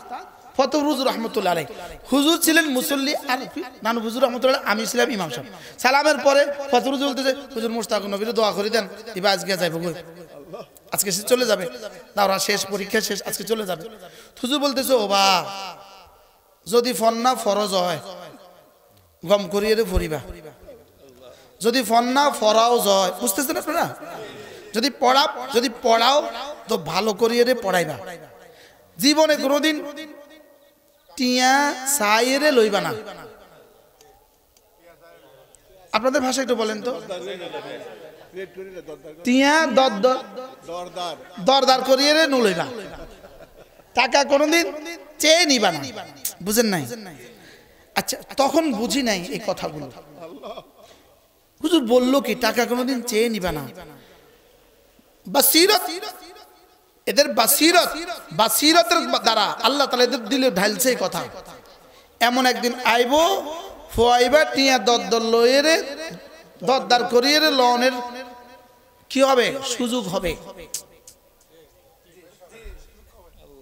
ফতেপুর হুজুর রহমাতুল্লাহ আলাইহি হুজুর ছিলেন মুসল্লি আর নানুপুর হুজুর রহমাতুল্লাহ আমি ছিলাম ইমাম সাহেব সালামের পরে ফতেপুর হুজুর বলতেছে হুজুর মুশতাক নবীর দোয়া করে দেন এবার আজকে যাইব কই আজকে সে চলে যাবে দাওরা শেষ পরীক্ষা শেষ আজকে চলে যাবে হুজুর বলতেছে ও বা যদি ফন্না ফরজ হয় গম করিয়ে পড়িবা যদি ফন্না ফরাও যায় বুঝতেছেন আপনারা যদি পড়াও তো ভালো করিয়ে পড়াইবা জীবনে কোনোদিন টিয়া সাইরে লইবা না আপনাদের ভাষা একটু বলেন তো টিয়া দরদার করিয়ে লইবা টাকা কোনোদিন চেয়ে নিবা না বুঝেন নাই আচ্ছা তখন বুঝি নাই এই কথাগুলো হুজুর বললো কি টাকা কোনোদিন চেয়ে নিবা না বাসিরত এদের বাসিরতের দ্বারা আল্লাহ তাআলা এদের দিলে ঢালছে এই কথা এমন একদিন আইবো ফুয়াইবা টিয়া দরদার লইরে দরদার করিয়ে লনের কি হবে সুযোগ হবে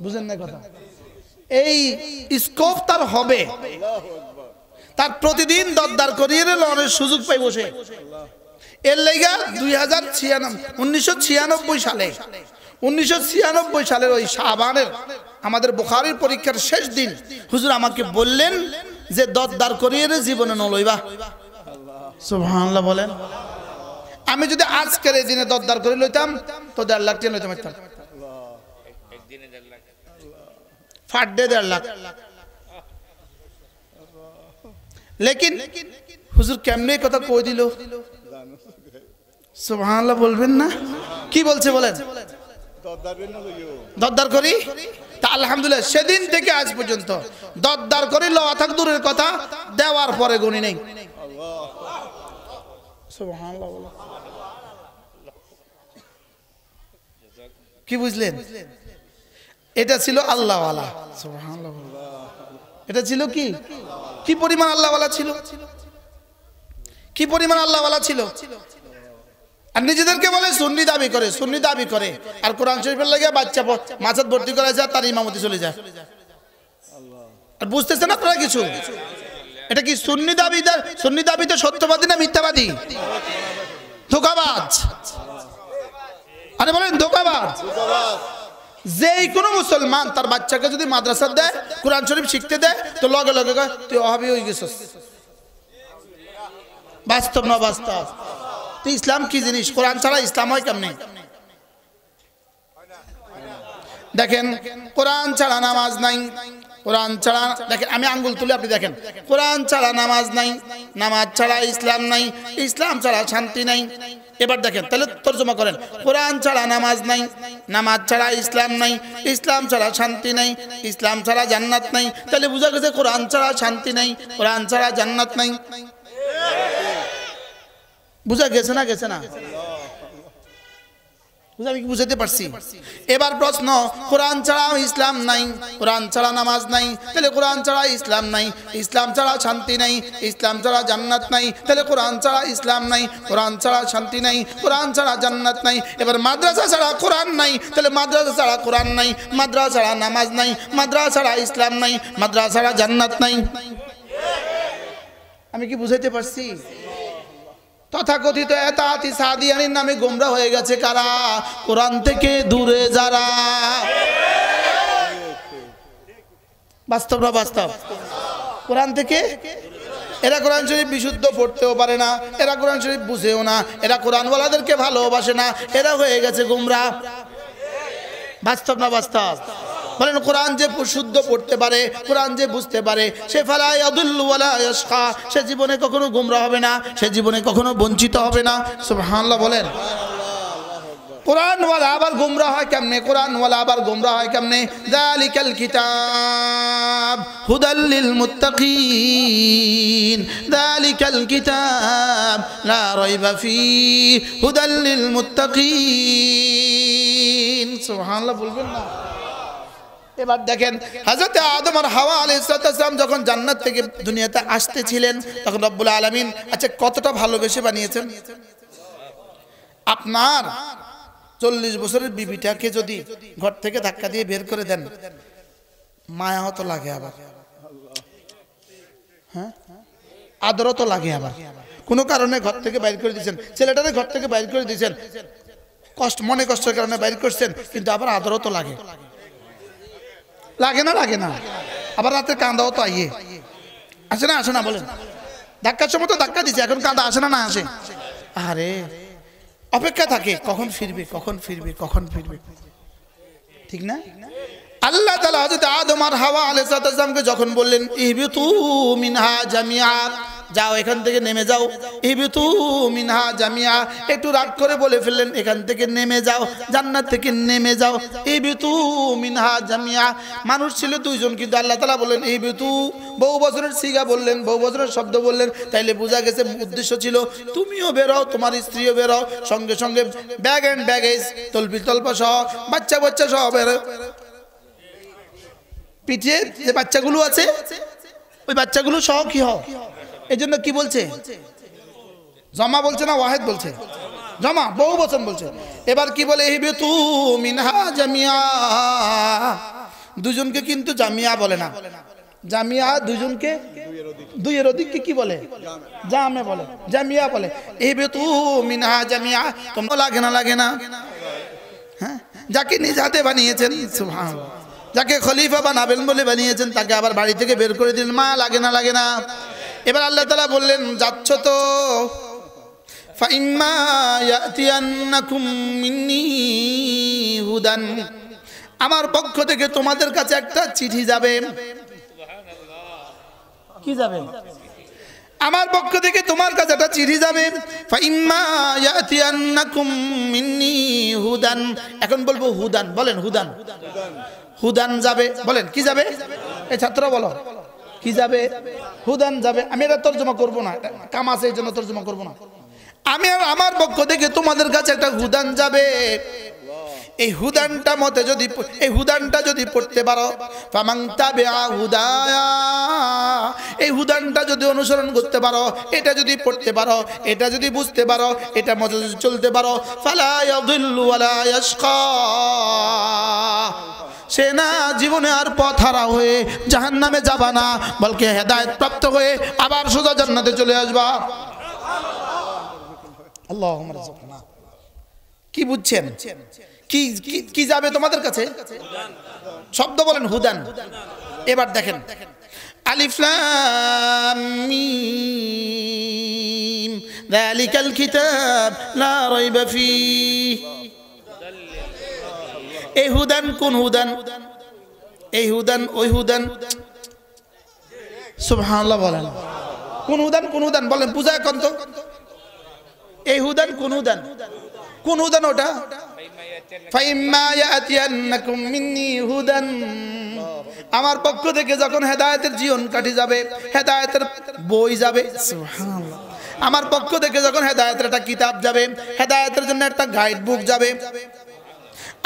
বুঝেন না কথা এই স্কোপ তার হবে তার প্রতিদিন দরদার করিয়ে লনের সুযোগ পাই বসে এর লাইগা 1996 সালের ওই শাবানের আমাদের বুখারীর পরীক্ষার শেষ দিন হুজুর আমাকে বললেন যে দরদার করিয়ে জীবনে নলইবা সুবহানাল্লাহ বলেন আমি যদি আজকের এই দিনে দরদার করে লইতাম তো 1.5 লাখ টাকা লইতাম একদিনে 1.5 লাখ ফাট দে 1.5 লাখ লেকিন হুজুর কেমনে কথা কই দিল সুবহানাল্লাহ বলবেন না কি বলছে বলেন দরদার করি তা আলহামদুলিল্লাহ সেদিন থেকে আজ পর্যন্ত দরদার করে লওয়া থাক দূরের কথা দেওয়ার পরে গুনি নেই সুবহানাল্লাহ কি বুঝলেন এটা ছিল আল্লাহওয়ালা সুবহানাল্লাহ এটা ছিল কি পরিমাণ আল্লাহওয়ালা ছিল কি পরিমাণ আল্লাহওয়ালা ছিল আর নিজেদেরকে বলে সুন্নি দাবি করে আর কোরআন শরীফের লাগে বাচ্চা মাছাত ভর্তি করা যায় তার ইমামতি চলে যায় আর বুঝতেছেন আপনারা কিছু এটা কি সুন্নি দাবিতে সত্যবাদী না মিথ্যাবাদী ধোঁকাবাজ আরে বলেন ধোঁকাবাজ যেই কোনো মুসলমান তার বাচ্চাকে যদি মাদ্রাসা দেয় কোরআন শরীফ শিখতে দেয় তো লগে লগে তুই ওহাবি হয়ে গেছিস বাস্তব না বাস্তব তো ইসলাম কি জিনিস কোরআন ছাড়া ইসলাম হয় কেমনে দেখেন কোরআন ছাড়া নামাজ নাই কোরআন ছাড়া দেখেন আমি আঙ্গুল তুলে আপনি দেখেন কোরআন ছাড়া নামাজ নাই নামাজ ছাড়া ইসলাম নাই ইসলাম ছাড়া শান্তি নাই এবার দেখেন তাহলে তরজমা করেন কোরআন ছাড়া নামাজ নাই নামাজ ছাড়া ইসলাম নাই ইসলাম ছাড়া শান্তি নাই ইসলাম ছাড়া জান্নাত নাই তাহলে বুঝা গেছে কোরআন ছাড়া শান্তি নাই কোরআন ছাড়া জান্নাত নাই বুঝা গেছে না আমি কি বুঝাতে পারছি এবার প্রশ্ন কোরআন ছাড়া ইসলাম নাই কোরআন ছাড়া নামাজ নাই তাহলে কোরআন ছাড়া ইসলাম নাই ইসলাম ছাড়া শান্তি নাই ইসলাম ছাড়া জান্নাত নাই তাহলে কোরআন ছাড়া ইসলাম নাই কোরআন ছাড়া শান্তি নাই কোরআন ছাড়া জান্নাত নাই এবার মাদ্রাসা ছাড়া কোরআন নাই তাহলে মাদ্রাসা ছাড়া কোরআন নাই মাদ্রাসা ছাড়া নামাজ নাই মাদ্রাসা ছাড়া ইসলাম নাই মাদ্রাসা ছাড়া জান্নাত নাই আমি কি বুঝাইতে পারছি তথাকথিত এতাতি সাদিয়ানির নামে গোমরা হয়ে গেছে কারা কোরআন থেকে দূরে যারা বাস্তব না বাস্তব কোরআন থেকে এরা কোরআন শরীফ বিশুদ্ধ পড়তেও পারে না এরা কোরআন শরীফ বুঝেও না এরা কোরআনওয়ালাদেরকে ভালোবাসে না এরা হয়ে গেছে গোমরা বাস্তব না বাস্তব বলেন কোরআন যে শুদ্ধ পড়তে পারে, কোরআন যে বুঝতে পারে, সে ফালা ইয়াদুল্লু ওয়ালা ইয়াশকা, সে জীবনে কখনো গোমরা হবে না, সে জীবনে কখনো বঞ্চিত হবে না। সুবহানাল্লাহ বলেন। কোরআনওয়ালা আবার গোমরা হয় কেমনে? কোরআনওয়ালা আবার গোমরা হয় কেমনে? যালিকাল কিতাব হুদাল লিল মুত্তাকিন, যালিকাল কিতাব লা রাইবা ফীহি হুদাল লিল মুত্তাকিন। সুবহানাল্লাহ বলবেন না? এবার দেখেন হযরত আদম আর হাওয়া আলাইহিস সালাম যখন জান্নাত থেকে দুনিয়াতে আসতেছিলেন তখন রব্বুল আলামিন আচ্ছা কতটা ভালোবেসে বানিয়েছেন। আপনার 40 বছরের বিবিটাকে যদি ঘর থেকে ধাক্কা দিয়ে বের করে দেন, মায়া তো লাগে, আবার হ্যাঁ আদরও তো লাগে, আবার কোনো কারণে ঘর থেকে বাইর করে দিয়েছেন, ছেলেটারে ঘর থেকে বাইর করে দিয়েছেন, কষ্ট মনে কষ্টের কারণে বাইর করছেন, কিন্তু আবার আদরও তো লাগে, লাগে না? লাগে না? আবার রাতে কান্দাও তো আইয়ে আসে না? আসে না? বলেন। ধাক্কার সময় তো ধাক্কা দিচ্ছে, এখন কান্দা আসে না? না আসে? আরে অপেক্ষা থাকে কখন ফিরবে, কখন ফিরবে, কখন ফিরবে, ঠিক না? আল্লাহ তাআলা হযরত আদম আর হাওয়া আলাইহিস সালামকে যখন বললেন ইহবিতু মিনহা জামিআ, যাও এখান থেকে নেমে যাও, ইহবিতু মিনহা জামিআ, একটু রাগ করে বলে ফেললেন এখান থেকে নেমে যাও, জান্নাত থেকে নেমে যাও, ইহবিতু মিনহা জামিআ। মানুষ ছিল দুইজন, কিন্তু আল্লাহ তাআলা বললেন ইহবিতু, বহু বছরের সিগা বললেন, বহু বছরের শব্দ বললেন, তাইলে বোঝা গেছে উদ্দেশ্য ছিল তুমিও বেরো, তোমার স্ত্রীও বেরো, সঙ্গে সঙ্গে ব্যাগ এন্ড ব্যাগেজ, তলপি তলপা সহ, বাচ্চা বাচ্চা সহ বেরো। পিঠে যে বাচ্চাগুলো আছে ওই বাচ্চাগুলো সহ কি হয়, এই জন্য কি বলছে? জমা বলছে না ওয়াহিদ বলছে? জমা, বহু বচন বলছে। এবার কি বলে? ইহবিতু মিনহা জামিআ, দুজনকে কিন্তু জামিয়া বলে না, জামিয়া দুজনকে, দুইয়ের অধিককে কি বলে? জামে বলে, জামিয়া বলে। ইহবিতু মিনহা জামিআ, তোমরা লাগে না? লাগে না? হ্যাঁ, যাকে নিজ হাতে বানিয়েছেন, সুবহানাল্লাহ, যাকে খলিফা বানাবেন বলে বানিয়েছেন, তাকে আবার বাড়ি থেকে বের করে দিলেন, মা লাগে না? লাগে না? এবার আল্লাহ তাআলা বললেন যাচ্ছ তো, ফাইম্মা ইয়াতিয়ান্নাকুম মিন্নী হুদান, আমার পক্ষ থেকে তোমাদের কাছে একটা চিঠি যাবে। কি যাবে? আমার পক্ষ থেকে তোমার কাছে একটা চিঠি যাবে। ফাইম্মা ইয়াতিয়ান্নাকুম মিন্নী হুদান, এখন বলবো হুদান, বলেন হুদান, হুদান যাবে, বলেন কি যাবে? এই ছাত্ররা বলো কি যাবে? হুদান যাবে। আমি এটা তর্জমা করব না, কাম আছে এই জন্য তর্জমা করব না। আমি আমার পক্ষ থেকে তোমাদের কাছে একটা হুদান যাবে। এই হুদানটা মতে যদি, এই হুদানটা যদি পড়তে পারো, ফামান তাবিআ হুদায়া, এই হুদানটা যদি অনুসরণ করতে পারো, এটা যদি পড়তে পারো, এটা যদি বুঝতে পারো, এটা মতে যদি চলতে পারো, ফালা ইয়াযিল্লু ওয়ালা ইয়াশকা, সে না জীবনে আর পথ হারা হয়ে জাহান্নামে যাবা না, বলকে হেদায়েত প্রাপ্ত হয়ে আবার সোজা জান্নাতে চলে আসবা। আল্লাহুম্মা রাযুকনা। কি বুঝছেন? কি কি যাবে তোমাদের কাছে? শব্দ বলেন হুদান। এবার দেখেন আলিফ লাম মিম যালিকাল কিতাব লা রাইবা ফীহি। এই হুদান কোন হুদান? এই হুদান ওই হুদান? সুবহানাল্লাহ বলেন। কোন হুদান? কোন হুদান বলেন, বুঝায় কোন তো? এই হুদান কোন হুদান? কোন হুদান ওটা? ফাইম্মা ইয়াতিয়ান্নাকুম মিন্নী হুদান, আমার পক্ষ থেকে যখন হেদায়েতের জীবন কাটি যাবে, হেদায়েতের বই যাবে, সুবহানাল্লাহ, আমার পক্ষ থেকে যখন হেদায়েতের একটা কিতাব যাবে, হেদায়েতের জন্য একটা গাইড বুক যাবে,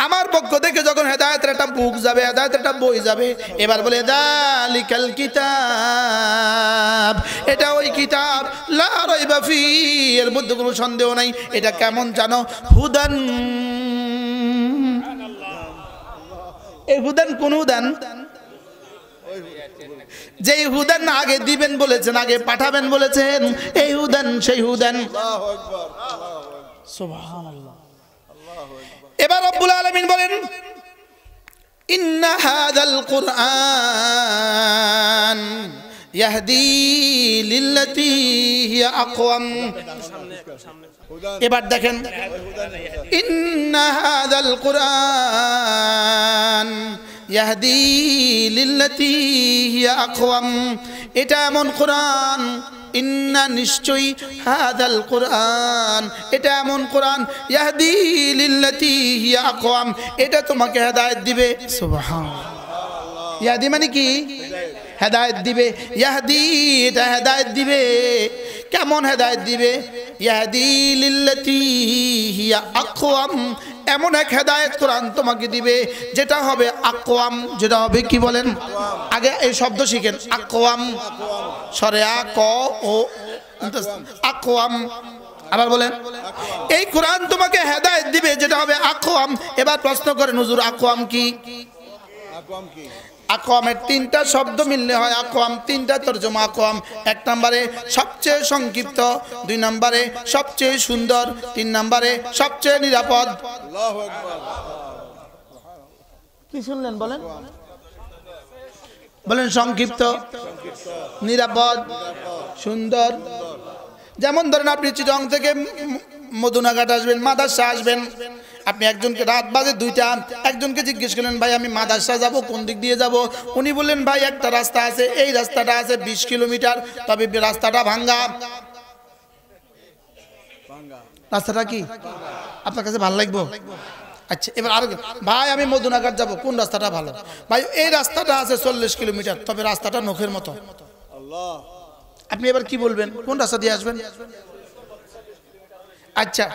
আমার পক্ষ থেকে যখন হেদায়েতের একটা বুক যাবে, হেদায়েতের একটা বই যাবে, এবার বলে যালিকাল কিতাব, এটা ওই কিতাব, লা রাইবা ফীহি, এর মধ্যে কোনো সন্দেহ নাই। এটা কেমন জানো? হুদান। এই হুদান কোন হুদান? যেই হুদান আগে দিবেন বলেছেন, আগে পাঠাবেন বলেছেন, এই হুদান সেই হুদান। আল্লাহু আকবার, সুবহানাল্লাহ। এবার রব্বুল আলামিন বলেন ইন্না হাযাল কুরআন ইয়াহদি লিল্লাতী হিয়া আকওয়াম। এবার দেখেন ইন্না হাযাল কুরআন ইয়াহদি লিল্লাতি হিয়া আকওয়াম। এটা এমন কোরআন, ইন্না নিশ্চয়ই হাদাল কোরআন, এটা এমন কোরআন ইয়াহদি লিল্লাতি হিয়া আকওয়াম, এটা তোমাকে হেদায়েত দিবে। সুবহানাল্লাহ। ইয়াহদি মানে কি? হেদায়েত দিবে। ইয়াহদি এটা হেদায়েত দিবে। কেমন হেদায়েত দিবে? ইয়াহদি লিল্লাতি হিয়া আকওয়াম, এমন এক হেদায়েত কোরআন তোমাকে দিবে যেটা হবে আকওয়াম, যেটা হবে কি বলেন? আগে এই শব্দ শিখেন, আকওয়াম, সরে আ ক ও আকওয়াম। আবার বলেন, এই কোরআন তোমাকে হেদায়েত দিবে যেটা হবে আকওয়াম। এবার প্রশ্ন করেন হুজুর আকওয়াম কি? আকওয়াম কি? আকওয়ামের তিনটা শব্দ মিললে হয় আকওয়াম, তিনটা তরজমা আকওয়াম। এক নম্বরে সবচেয়ে সংক্ষিপ্ত, দুই নম্বরে সবচেয়ে সুন্দর, তিন নম্বরে সবচেয়ে নিরাপদ। আল্লাহু আকবার। কি শুনলেন বলেন? বলেন সংক্ষিপ্ত, নিরাপদ, সুন্দর। যেমন ধরেন আপনি চিটং থেকে মদুনাঘাট আসবেন, মাদারসা আসবেন, আপনি একজনকে রাত বাজে 2টা, একজনকে জিজ্ঞেস করলেন ভাই আমি মাদারসা যাব, কোন দিক দিয়ে যাব? উনি বললেন ভাই একটা রাস্তা আছে, এই রাস্তাটা আছে 20 কিলোমিটার, তবে রাস্তাটা ভাঙ্গা। রাস্তাটা কি আপনার কাছে ভালো লাগবে? আচ্ছা, এবার আর ভাই আমি মদুনাঘাট যাব, কোন রাস্তাটা ভালো? ভাই এই রাস্তাটা আছে 40 কিলোমিটার, তবে রাস্তাটা নখের মতো। আল্লাহ। আপনি এবার কি বলবেন? কোন রাস্তা দিয়ে আসবেন? আচ্ছা,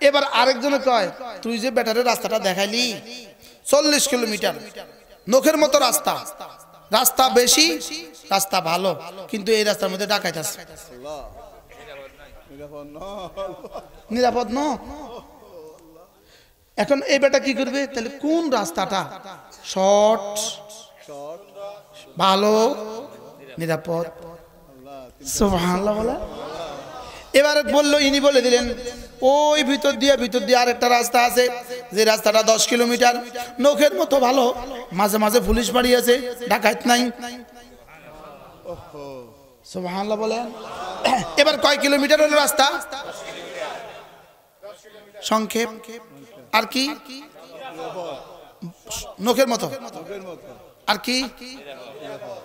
এবার আরেকজনে কয় তুই যে ব্যাটারের রাস্তাটা দেখাইলি 40 কিলোমিটার, নখের মতো রাস্তা, রাস্তা বেশি, রাস্তা ভালো, কিন্তু এই রাস্তার মধ্যে ডাকাত আছে। আল্লাহ। নিরাপদ না। নিরাপদ ন? এখন এই বেটা কি করবে? তাহলে কোন রাস্তাটা শর্ট, ভালো, নিরাপদ? সুবহানাল্লাহ বলে। এবারে বললো, ইনি বলে দিলেন ওই ভিতর দিয়ে আরেকটা রাস্তা আছে, যে রাস্তাটা 10 কিলোমিটার, নখের মতো ভালো, মাঝে মাঝে পুলিশ বাড়ি আছে, ডাকাত নাই। সুবহানাল্লাহ বলেন। এবার কয় কিলোমিটার হলো রাস্তা? সংক্ষেপ। আর কি? নখের মতো। আর কি?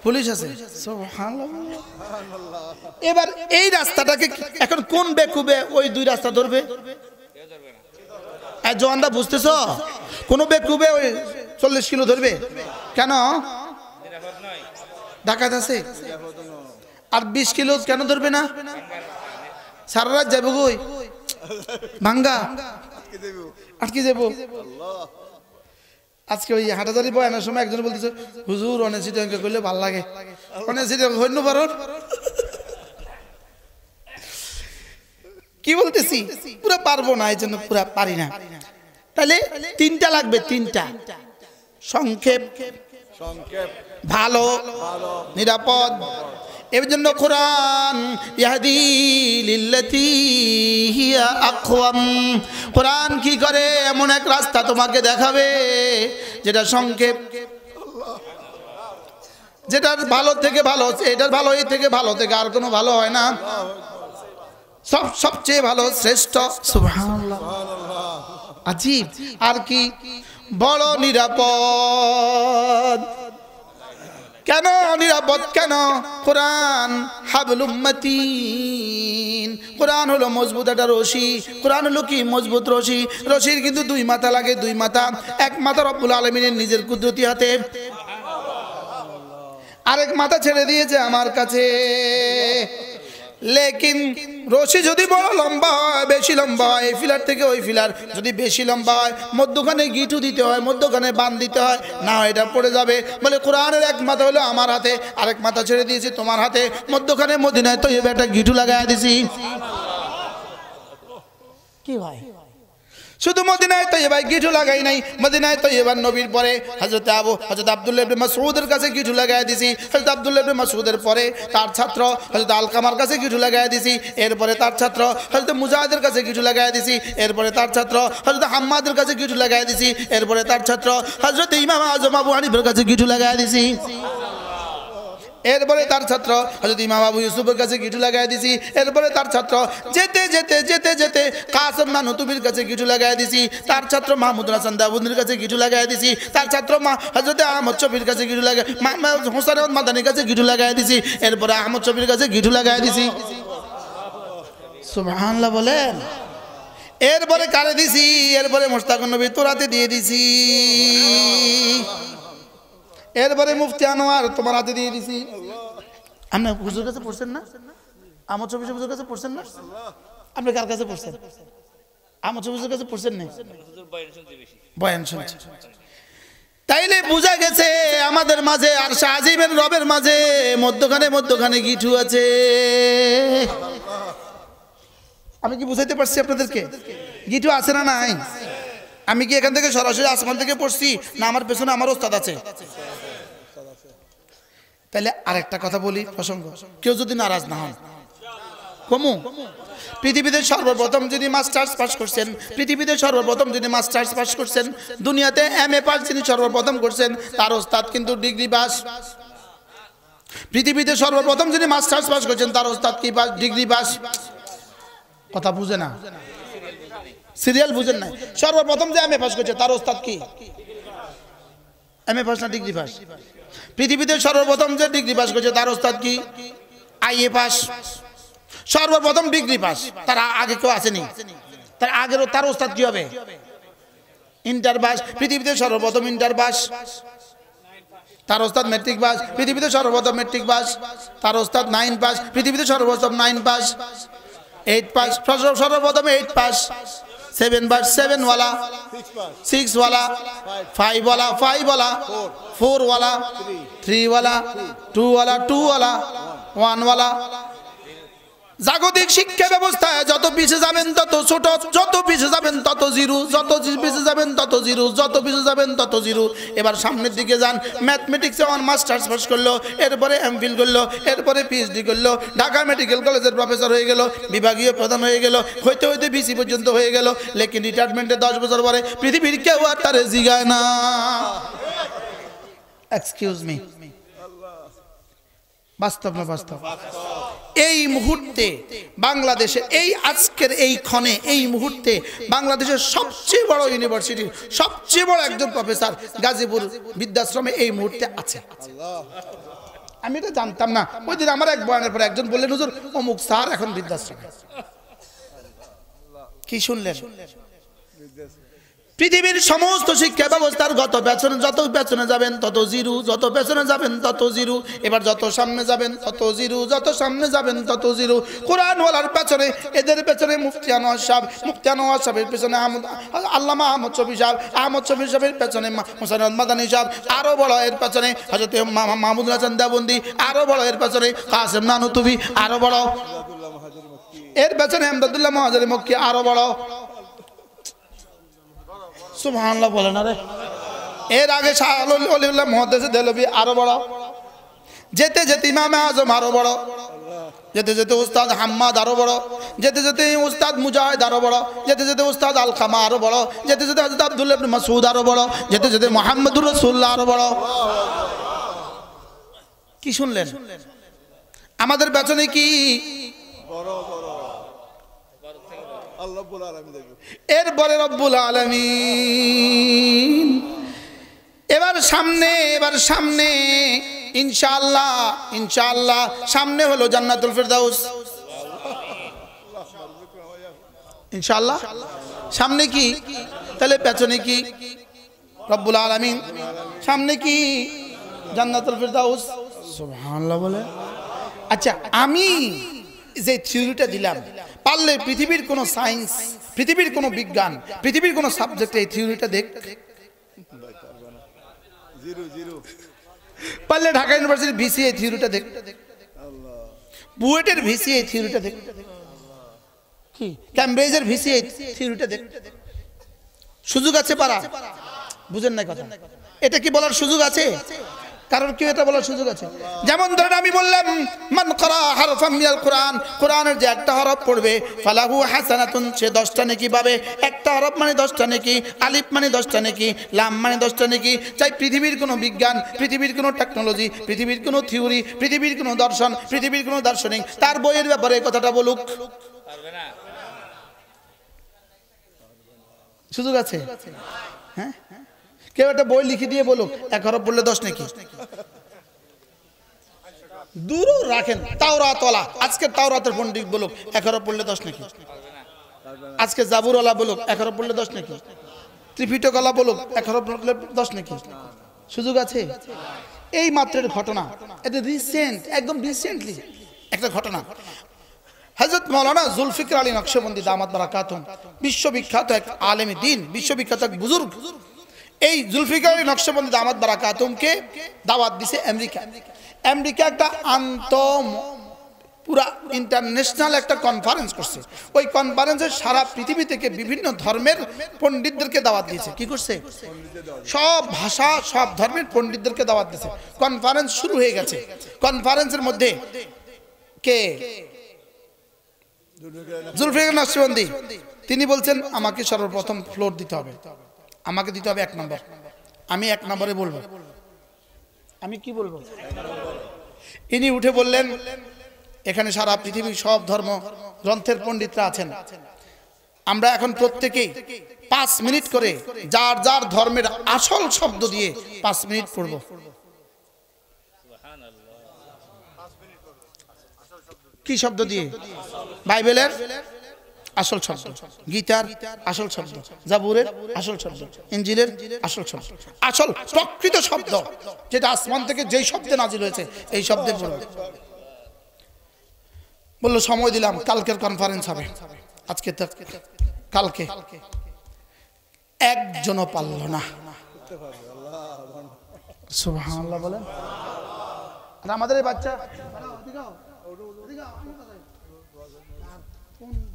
পুলিশ আছে। সুবহানাল্লাহ। এবার এই রাস্তাটাকে এখন কোন বেকুবে ওই দুই রাস্তা ধরবে? জওয়ানরা বুঝতেছ? কোন বেকুবে ওই 40 কিলো ধরবে? কেন? ডাকাত আছে। আর 20 কিলো কেন ধরবে না? সারা রাত যাবো কই? ভাঙ্গা আটকে যাবো। আজকে ওই হাটাজারি বয়ানের সময় একজন বলতেছে হুজুর অনেক সিটি করলে ভাল লাগে, অনেক সিটি হইল পারো। কি বলতেছি? পুরো পারবো না, এই জন্য পুরো পারি না। তাহলে 3টা লাগবে, 3টা। সংক্ষেপ, ভালো, নিরাপদ। এর জন্য কোরআন ইয়াহদি লিল্লাতি হিয়া আকওয়াম, কোরআন কি করে? এমন এক রাস্তা তোমাকে দেখাবে যেটা সংক্ষেপ, যেটার ভালো থেকে ভালো, এটার ভালো এই থেকে ভালো থেকে আর কোনো ভালো হয় না, সবচেয়ে ভালো, শ্রেষ্ঠ। সুবহানাল্লাহ। আজীব। আর কি? বড় নিরাপদ। কেন নিরাপদ? কেন? কোরআন হাবলুম মাতিন, কোরআন হলো মজবুত একটা রশি। কোরআন হলো কি? মজবুত রশি। রশির কিন্তু 2 মাথা লাগে, 2 মাথা। এক মাথা রব্বুল আলামিনের নিজের কুদরতি হাতে, আরেক মাথা ছেড়ে দিয়েছে আমার কাছে। লেকিন রশি যদি বড় লম্বা হয়, বেশি লম্বা হয়, এই ফিলার থেকে ওই ফিলার যদি বেশি লম্বা হয়, মধ্যখানে গিটু দিতে হয়, মধ্যখানে বাঁধ দিতে হয়, না এটা পড়ে যাবে। বলে কোরআনের এক মাথা হলো আমার হাতে, আরেক মাথা ছেড়ে দিয়েছি তোমার হাতে, মধ্যখানে মদিনায় তো একটা গিটু লাগাই দিছি। কি ভাই? শুধু মদিনায় তৈয়বায় গিঠু লাগাই নাই, মদিনায় তৈয়বার নবীর পরে হযরত আব্দুল্লাহ ইবনে মাসউদের কাছে গিঠু লাগাই দিছি। হযরত আব্দুল্লাহ ইবনে মাসউদের পরে তার ছাত্র হযরত আলকামার কাছে গিঠু লাগাই দিছি। এরপরে তার ছাত্র হযরত মুজাহিদের কাছে গিঠু লাগাই দিছি। এরপরে তার ছাত্র হযরত হাম্মাদের কাছে গিঠু লাগাই দিছি। এরপরে তার ছাত্র হযরত ইমাম আযম আবু হানিফার কাছে গিঠু লাগাই দিছি। এরপরে তার ছাত্র হযরত ইমাম আবু ইউসুফের কাছে গিটু লাগাই দিছি। এরপরে তার ছাত্র যেতে যেতে যেতে যেতে কাসেম নানুতুবির কাছে গিটু লাগাই দিছি। তার ছাত্র মাহমুদুল হাসান দাউদের কাছে গিটু লাগাই দিছি। তার ছাত্র হযরত আহমদ শফির কাছে গিটু লাগাই, হোসেন আহমদ মাদানির কাছে গিটু লাগাই দিছি। এরপরে আহমদ শফির কাছে গিটু লাগাই দিছি। সুবহানাল্লাহ বলেন। এরপরে কারে দিছি? এরপরে মুশতাকুন নবী তোরাতে দিয়ে দিছি। এরপরে মুফতি আনোয়ার তোমার হাতে দিয়ে দিছি। আপনি হুজুর কাছে পড়ছেন না? আহমদ শফি হুজুর কাছে পড়ছেন না? আপনি কার কাছে পড়ছেন? আহমদ শফি হুজুর কাছে পড়ছেন না? বয়ান শুনছেন। তাইলে বোঝা গেছে আমাদের মাঝে আর শাহ আজিমের রবের মাঝে মধ্যখানে গিঠু আছে। আমি কি বুঝাইতে পারছি আপনাদেরকে? গিটু আছে না নাই? আমি কি এখান থেকে সরাসরি আসমান থেকে পড়ছি, না আমার পেছনে আমার ওস্তাদ আছে? তাহলে আরেকটা কথা বলি প্রসঙ্গ, কেউ যদি নারাজ না হন। কমু পৃথিবীতে সর্বপ্রথম যিনি মাস্টার্স পাস করছেন, পৃথিবীতে সর্বপ্রথম যিনি মাস্টার্স পাস করছেন, দুনিয়াতে এমএ পাস যিনি সর্বপ্রথম করছেন, তার ওস্তাদ কিন্তু ডিগ্রি পাস। পৃথিবীতে সর্বপ্রথম যিনি মাস্টার্স পাস করছেন, তার ওস্তাদ কি পাস? Degree pass. কথা বুঝে না, সিরিয়াল বুঝেন না। সর্বপ্রথম যে এমএ পাস করছে তার ওস্তাদ কি? এমএ পাস না ডিগ্রি পাস? পৃথিবীতে সর্বপ্রথম যে ডিগ্রি পাস করছে তার ওস্তাদ কি? IA pass. সর্বপ্রথম ডিগ্রি পাস, তার আগে কেউ আসেনি। তার আগেরও তার ওস্তাদ কি হবে? Inter pass. পৃথিবীতে সর্বপ্রথম ইন্টার পাস, তার ওস্তাদ মেট্রিক পাস। পৃথিবীতে সর্বপ্রথম মেট্রিক পাস, তার ওস্তাদ 9 পাস। পৃথিবীতে সর্বপ্রথম 9 পাস। 8 পাস, সর্বপ্রথম 8 পাস। 7 পাস, 7 ওয়ালা, 6 ওয়ালা, 5 ওয়ালা, 5 ওয়ালা, 4 ওয়ালা, 3 ওয়ালা, 2 ওয়ালা, 2 ওয়ালা, 1 ওয়ালা। জাগতিক শিক্ষা ব্যবস্থায় যত পিছিয়ে যাবেন তত ছোট, যত পিছিয়ে যাবেন তত জিরো, যত পিছিয়ে যাবেন তত জিরো, যত পিছিয়ে যাবেন তত জিরো। এবার সামনের দিকে যান। ম্যাথমেটিক্সে মাস্টার্স পাস করলো, এরপরে এমফিল করলো, এরপরে পিএইচডি করলো, ঢাকা মেডিকেল কলেজের প্রফেসর হয়ে গেল, বিভাগীয় প্রধান হয়ে গেল, হইতে হইতে বিসি পর্যন্ত হয়ে গেল। লেকিন রিটায়ারমেন্টে 10 বছর পরে পৃথিবীর কেউ আর তারে জিগায় না। এক্সকিউজ মি, বাস্তব না বাস্তব? এই মুহূর্তে বাংলাদেশে, এই আজকের এই ক্ষণে, এই মুহূর্তে বাংলাদেশের সবচেয়ে বড় ইউনিভার্সিটির সবচেয়ে বড় একজন প্রফেসর গাজীপুর বৃদ্ধাশ্রমে এই মুহূর্তে আছে। আমি এটা জানতাম না। ওই দিন আমার এক বয়ানের পরে একজন বললেন, হুজুর অমুক স্যার এখন বৃদ্ধাশ্রমে। কি শুনলেন? পৃথিবীর সমস্ত শিক্ষা ব্যবস্থার যত পেছনে যাবেন তত জিরো, যত পেছনে যাবেন তত জিরো। এবার যত সামনে যাবেন তত জিরো, যত সামনে যাবেন তত জিরো। কোরআনওয়ালার পেছনে, এদের পেছনে মুফতি আনোয়ার সাহেব, মুফতি আনোয়ার সাহেবের পেছনে আল্লামা আহমদ শফি সাহেব, আহমদ শফি সাহেবের পেছনে হোসেন আহমদ মাদানি সাহেব, আরো বড় এর পেছনে হযরত মাহমুদুল হাসান দেওবন্দি, আরো বড় এর পেছনে কাসেম নানুতুবি, আরো বড় এর পেছনে আমদাদুল্লাহ মহাজারি মক্কি, আরো বড়। সুবহানাল্লাহ বলে না রে। এর আগে শাহ ওলিউল্লাহ মুহাদ্দিস দেহলভী, আরো বড়। যেতে যেতে ইমাম আজম, আরো বড়। যেতে যেতে উস্তাদ হাম্মাদ, আরো বড়। যেতে যেতে উস্তাদ মুজাহিদ, আরো বড়। যেতে যেতে উস্তাদ আলকামা, আরো বড়। যেতে যেতে হযরত আব্দুল্লাহ ইবনে মাসউদ, আরো বড়। যেতে যেতে মুহাম্মদুর রাসূলুল্লাহ, আরো বড়। কি শুনলেন? আমাদের পেছনে কি? বড় বড় আল্লাহ রাব্বুল আলামিন। এরপরে রব্বুল আলামিন। এবার সামনে ইনশাআল্লাহ, ইনশাআল্লাহ সামনে হলো জান্নাতুল ফেরদাউস। ইনশাআল্লাহ সামনে কি? তাহলে পেছনে কি? রব্বুল আলামিন। সামনে কি? জান্নাতুল ফেরদাউস। সুবহানাল্লাহ বলে। আচ্ছা, আমি যে থিওরিটা দিলাম, পারলে পৃথিবীর কোন সায়েন্স, পৃথিবীর কোন বিজ্ঞান, পৃথিবীর কোন সাবজেক্টে এই থিওরিটা দেখ। পারলে ঢাকা ইউনিভার্সিটির ভিসি এই থিওরিটা দেখ, বুয়েটের ভিসি এই থিওরিটা দেখ, কি ক্যামব্রিজের ভিসি এই থিওরিটা দেখ। সুযোগ আছে পারা? বুঝেন না কথা? এটা কি বলার সুযোগ আছে? কারণ কি এটা বলার সুযোগ আছে? যেমন ধরেন আমি বললাম মান ক্বারা হারফাম মিনাল কোরআন, কোরআনের যে একটা হরফ পড়বে ফালাহু হাসানাতুন, সে 10টা নেকি পাবে। একটা হরফ মানে 10টা নেকি, আলিফ মানে 10টা নেকি, লাম মানে 10টা নেকি। চাই পৃথিবীর কোনো বিজ্ঞান, পৃথিবীর কোনো টেকনোলজি, পৃথিবীর কোনো থিওরি, পৃথিবীর কোনো দর্শন, পৃথিবীর কোনো দার্শনিক তার বইয়ের ব্যাপারে এই কথাটা বলুক, সুযোগ আছে? হ্যাঁ, কেউ একটা বই লিখে দিয়ে বলুক এক হরফ বললে 10 নাকি। দূরও রাখেন তাওরাতওয়ালা, আজকে তাওরাতের পণ্ডিত বলুক এক হরফ বললে 10 নাকি। আজকে জাবুরওয়ালা বলুক এক হরফ বললে 10 নাকি। ত্রিপিটকওয়ালা বলুক এক হরফ বললে 10 নাকি। সুযোগ আছে? এই মাত্রের ঘটনা, এটা রিসেন্ট, একদম রিসেন্টলি একটা ঘটনা। হযরত মাওলানা জুলফিকার আলী নকশবন্দি দামাত বারাকাতুম, বিশ্ববিখ্যাত এক আলেমে দ্বীন, বিশ্ববিখ্যাত এক বুজুর্গ। এই জুলফিকার আলী নকশবন্দি দামাত বারাকাতুমকে দাওয়াত দিছে আমেরিকা। আমেরিকা একটা পুরা ইন্টারন্যাশনাল একটা কনফারেন্স করছে। ওই কনফারেন্সে সারা পৃথিবী থেকে বিভিন্ন ধর্মের পণ্ডিতদেরকে দাওয়াত দিয়েছে। কি করছে? সব ভাষা, সব ধর্মের পণ্ডিতদেরকে দাওয়াত দিয়েছে। কনফারেন্স শুরু হয়ে গেছে। কনফারেন্সের মধ্যে কে? জুলফিকার নকশবন্দি। তিনি বলছেন আমাকে সর্বপ্রথম ফ্লোর দিতে হবে, আমাকে দিতে হবে 1 নম্বর। আমি 1 নম্বরে বলবো। আমি কি বলবো? ইনি উঠে বললেন এখানে সারা পৃথিবীর সব ধর্ম গ্রন্থের পণ্ডিতরা আছেন, আমরা এখন প্রত্যেকেই 5 মিনিট করে যার যার ধর্মের আসল শব্দ দিয়ে 5 মিনিট পড়ব। কি শব্দ দিয়ে? বাইবেলের আসল শব্দ, গীতার আসল শব্দ, জাবুরের আসল শব্দ, ইনজিলের আসল শব্দ, আসল প্রকৃত শব্দ যেটা আসমান থেকে যেই শব্দে নাজিল হয়েছে এই শব্দে পড়ব। বললো সময় দিলাম, কালকের কনফারেন্স হবে, আজকে তো কালকে। একজনও পারল না। সুবহানাল্লাহ বলেন। আর আমাদের এই বাচ্চা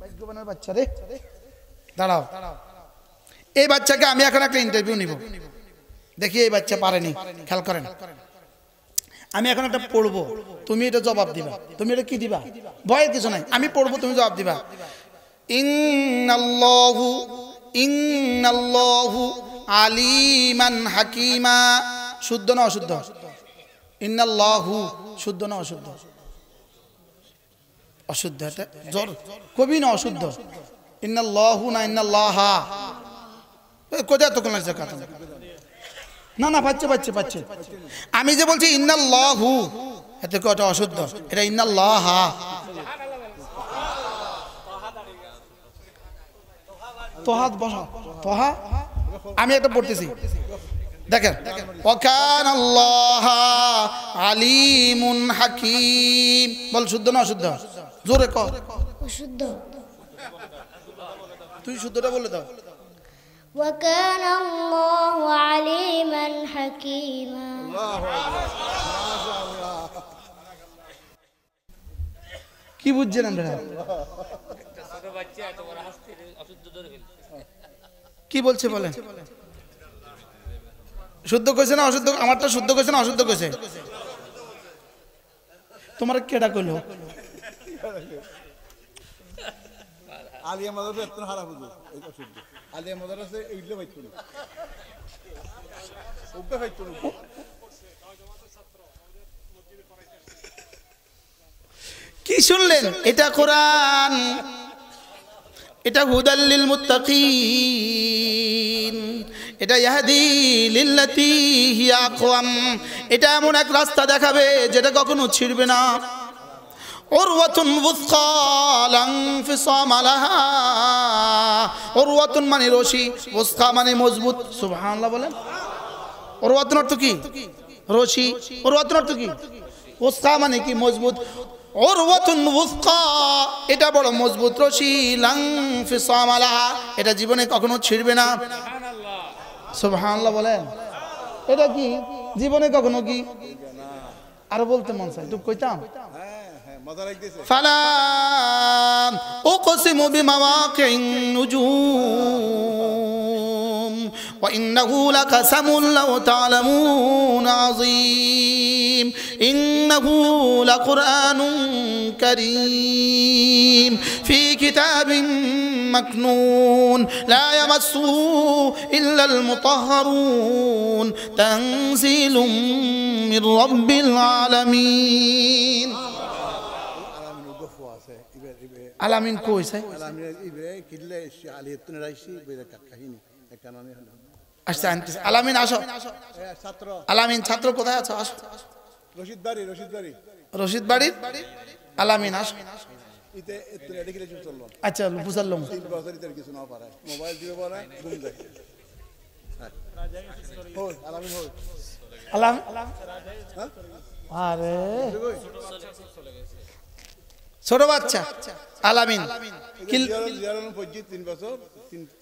ভাগ্যবানের বাচ্চা রে, দাঁড়াও। এই বাচ্চাকে আমি এখন একটা ইন্টারভিউ নিব, দেখি এই বাচ্চা পারেনি। খেয়াল করেন, আমি এখন একটা পড়বো, তুমি এটা জবাব দিবা। তুমি এটা কি দিবা? ভয়ের কিছু নাই, আমি পড়বো, তুমি জবাব দিবা। ইন্নাল্লাহু আলিমান হাকিমা। শুদ্ধ না অশুদ্ধ? ইন্নাল্লাহু শুদ্ধ না অশুদ্ধ? অশুদ্ধ। এটা জোর কবি না অশুদ্ধ? ইন্নাল্লাহু না ইন্নাল্লাহা? কোথায় তো কোন জায়গা? না না, পাচ্ছে। আমি যে বলছি ইন্নাল্লাহু, এতে কত অশুদ্ধ? এটা ইন্নাল্লাহা। তোহাত বসা, তোহা। আমি একটা পড়তেছি, দেখেন। ওয়াকানাল্লাহু আলিমুন হাকিম। বল শুদ্ধ না অশুদ্ধ? জোরে কর। অশুদ্ধ। তুই শুদ্ধটা বলে দাও। ওয়াকানাল্লাহু আলিমান হাকিমা। কি বুঝছেন আপনারা? কি বলছে বলেন? শুদ্ধ কইছে না অশুদ্ধ? আমারটা শুদ্ধ কইছে না অশুদ্ধ কইছে? তোমার কেডা কইলো? আলিয়া মাদ্রাসা এত হারা হুজুর, এটা শুদ্ধ। আলিয়া মাদ্রাসা এইলে বাইতো না, ওটা বাইতো না। কি শুনলেন? এটা কোরআন, এটা হুদাল লিল মুত্তাকিন, এটা ইয়াহদি লিল্লাতি হিয়া আকওয়াম। এটা এমন এক রাস্তা দেখাবে যেটা কখনো ছিড়বে না। উরওয়াতুন ওয়াসকা লান ফিসাম লাহা। উরওয়াতুন মানে রশি, ওয়াসকা মানে মজবুত। সুবহানাল্লাহ বলেন। উরওয়াতুন অর্থ কি? রশি। উরওয়াতুন অর্থ কি? ওয়াসকা মানে কি? মজবুত। উরওয়াতুন ওয়াসকা, এটা বড় মজবুত রশি। লান ফিসাম লাহা, এটা জীবনে কখনো ছিড়বে না। সুবহানাল্লাহ বলেন। এটা কি জীবনে কখনো কি আর বলতে মন চায়, একটু কইতাম। ফালা উকসিমু বিমাওয়াকিন নুজুম وإنه لقسم لو تعلمون عظيم إنه لقرآن كريم في كتاب مكنون لا يمسه إلا المطهرون تنزيل من رب العالمين আলামিন গফু আছে ইবে আলামিন কইছে আলামিন ইবে কিল্লে আলী ইতনে রাইসি বেরে কাহিনী কারণে হলো আচ্ছা আনতেছে আলামিন আসো ছাত্র আলামিন ছাত্র কোথায় আছো আসো রশিদ বাড়ি রশিদ বাড়ির আলামিন আসো ইতে ইতনে দেখলে চললো আচ্ছা বুঝালাম 3 বছর ইতে কিছু না পারে মোবাইল দিবে বলে ঘুম যায় হই আলামিন হই আলামিন হ্যাঁ আরে ছোট বাচ্চা আলামিন জিয়ারন পর্যন্ত 3 বছর 3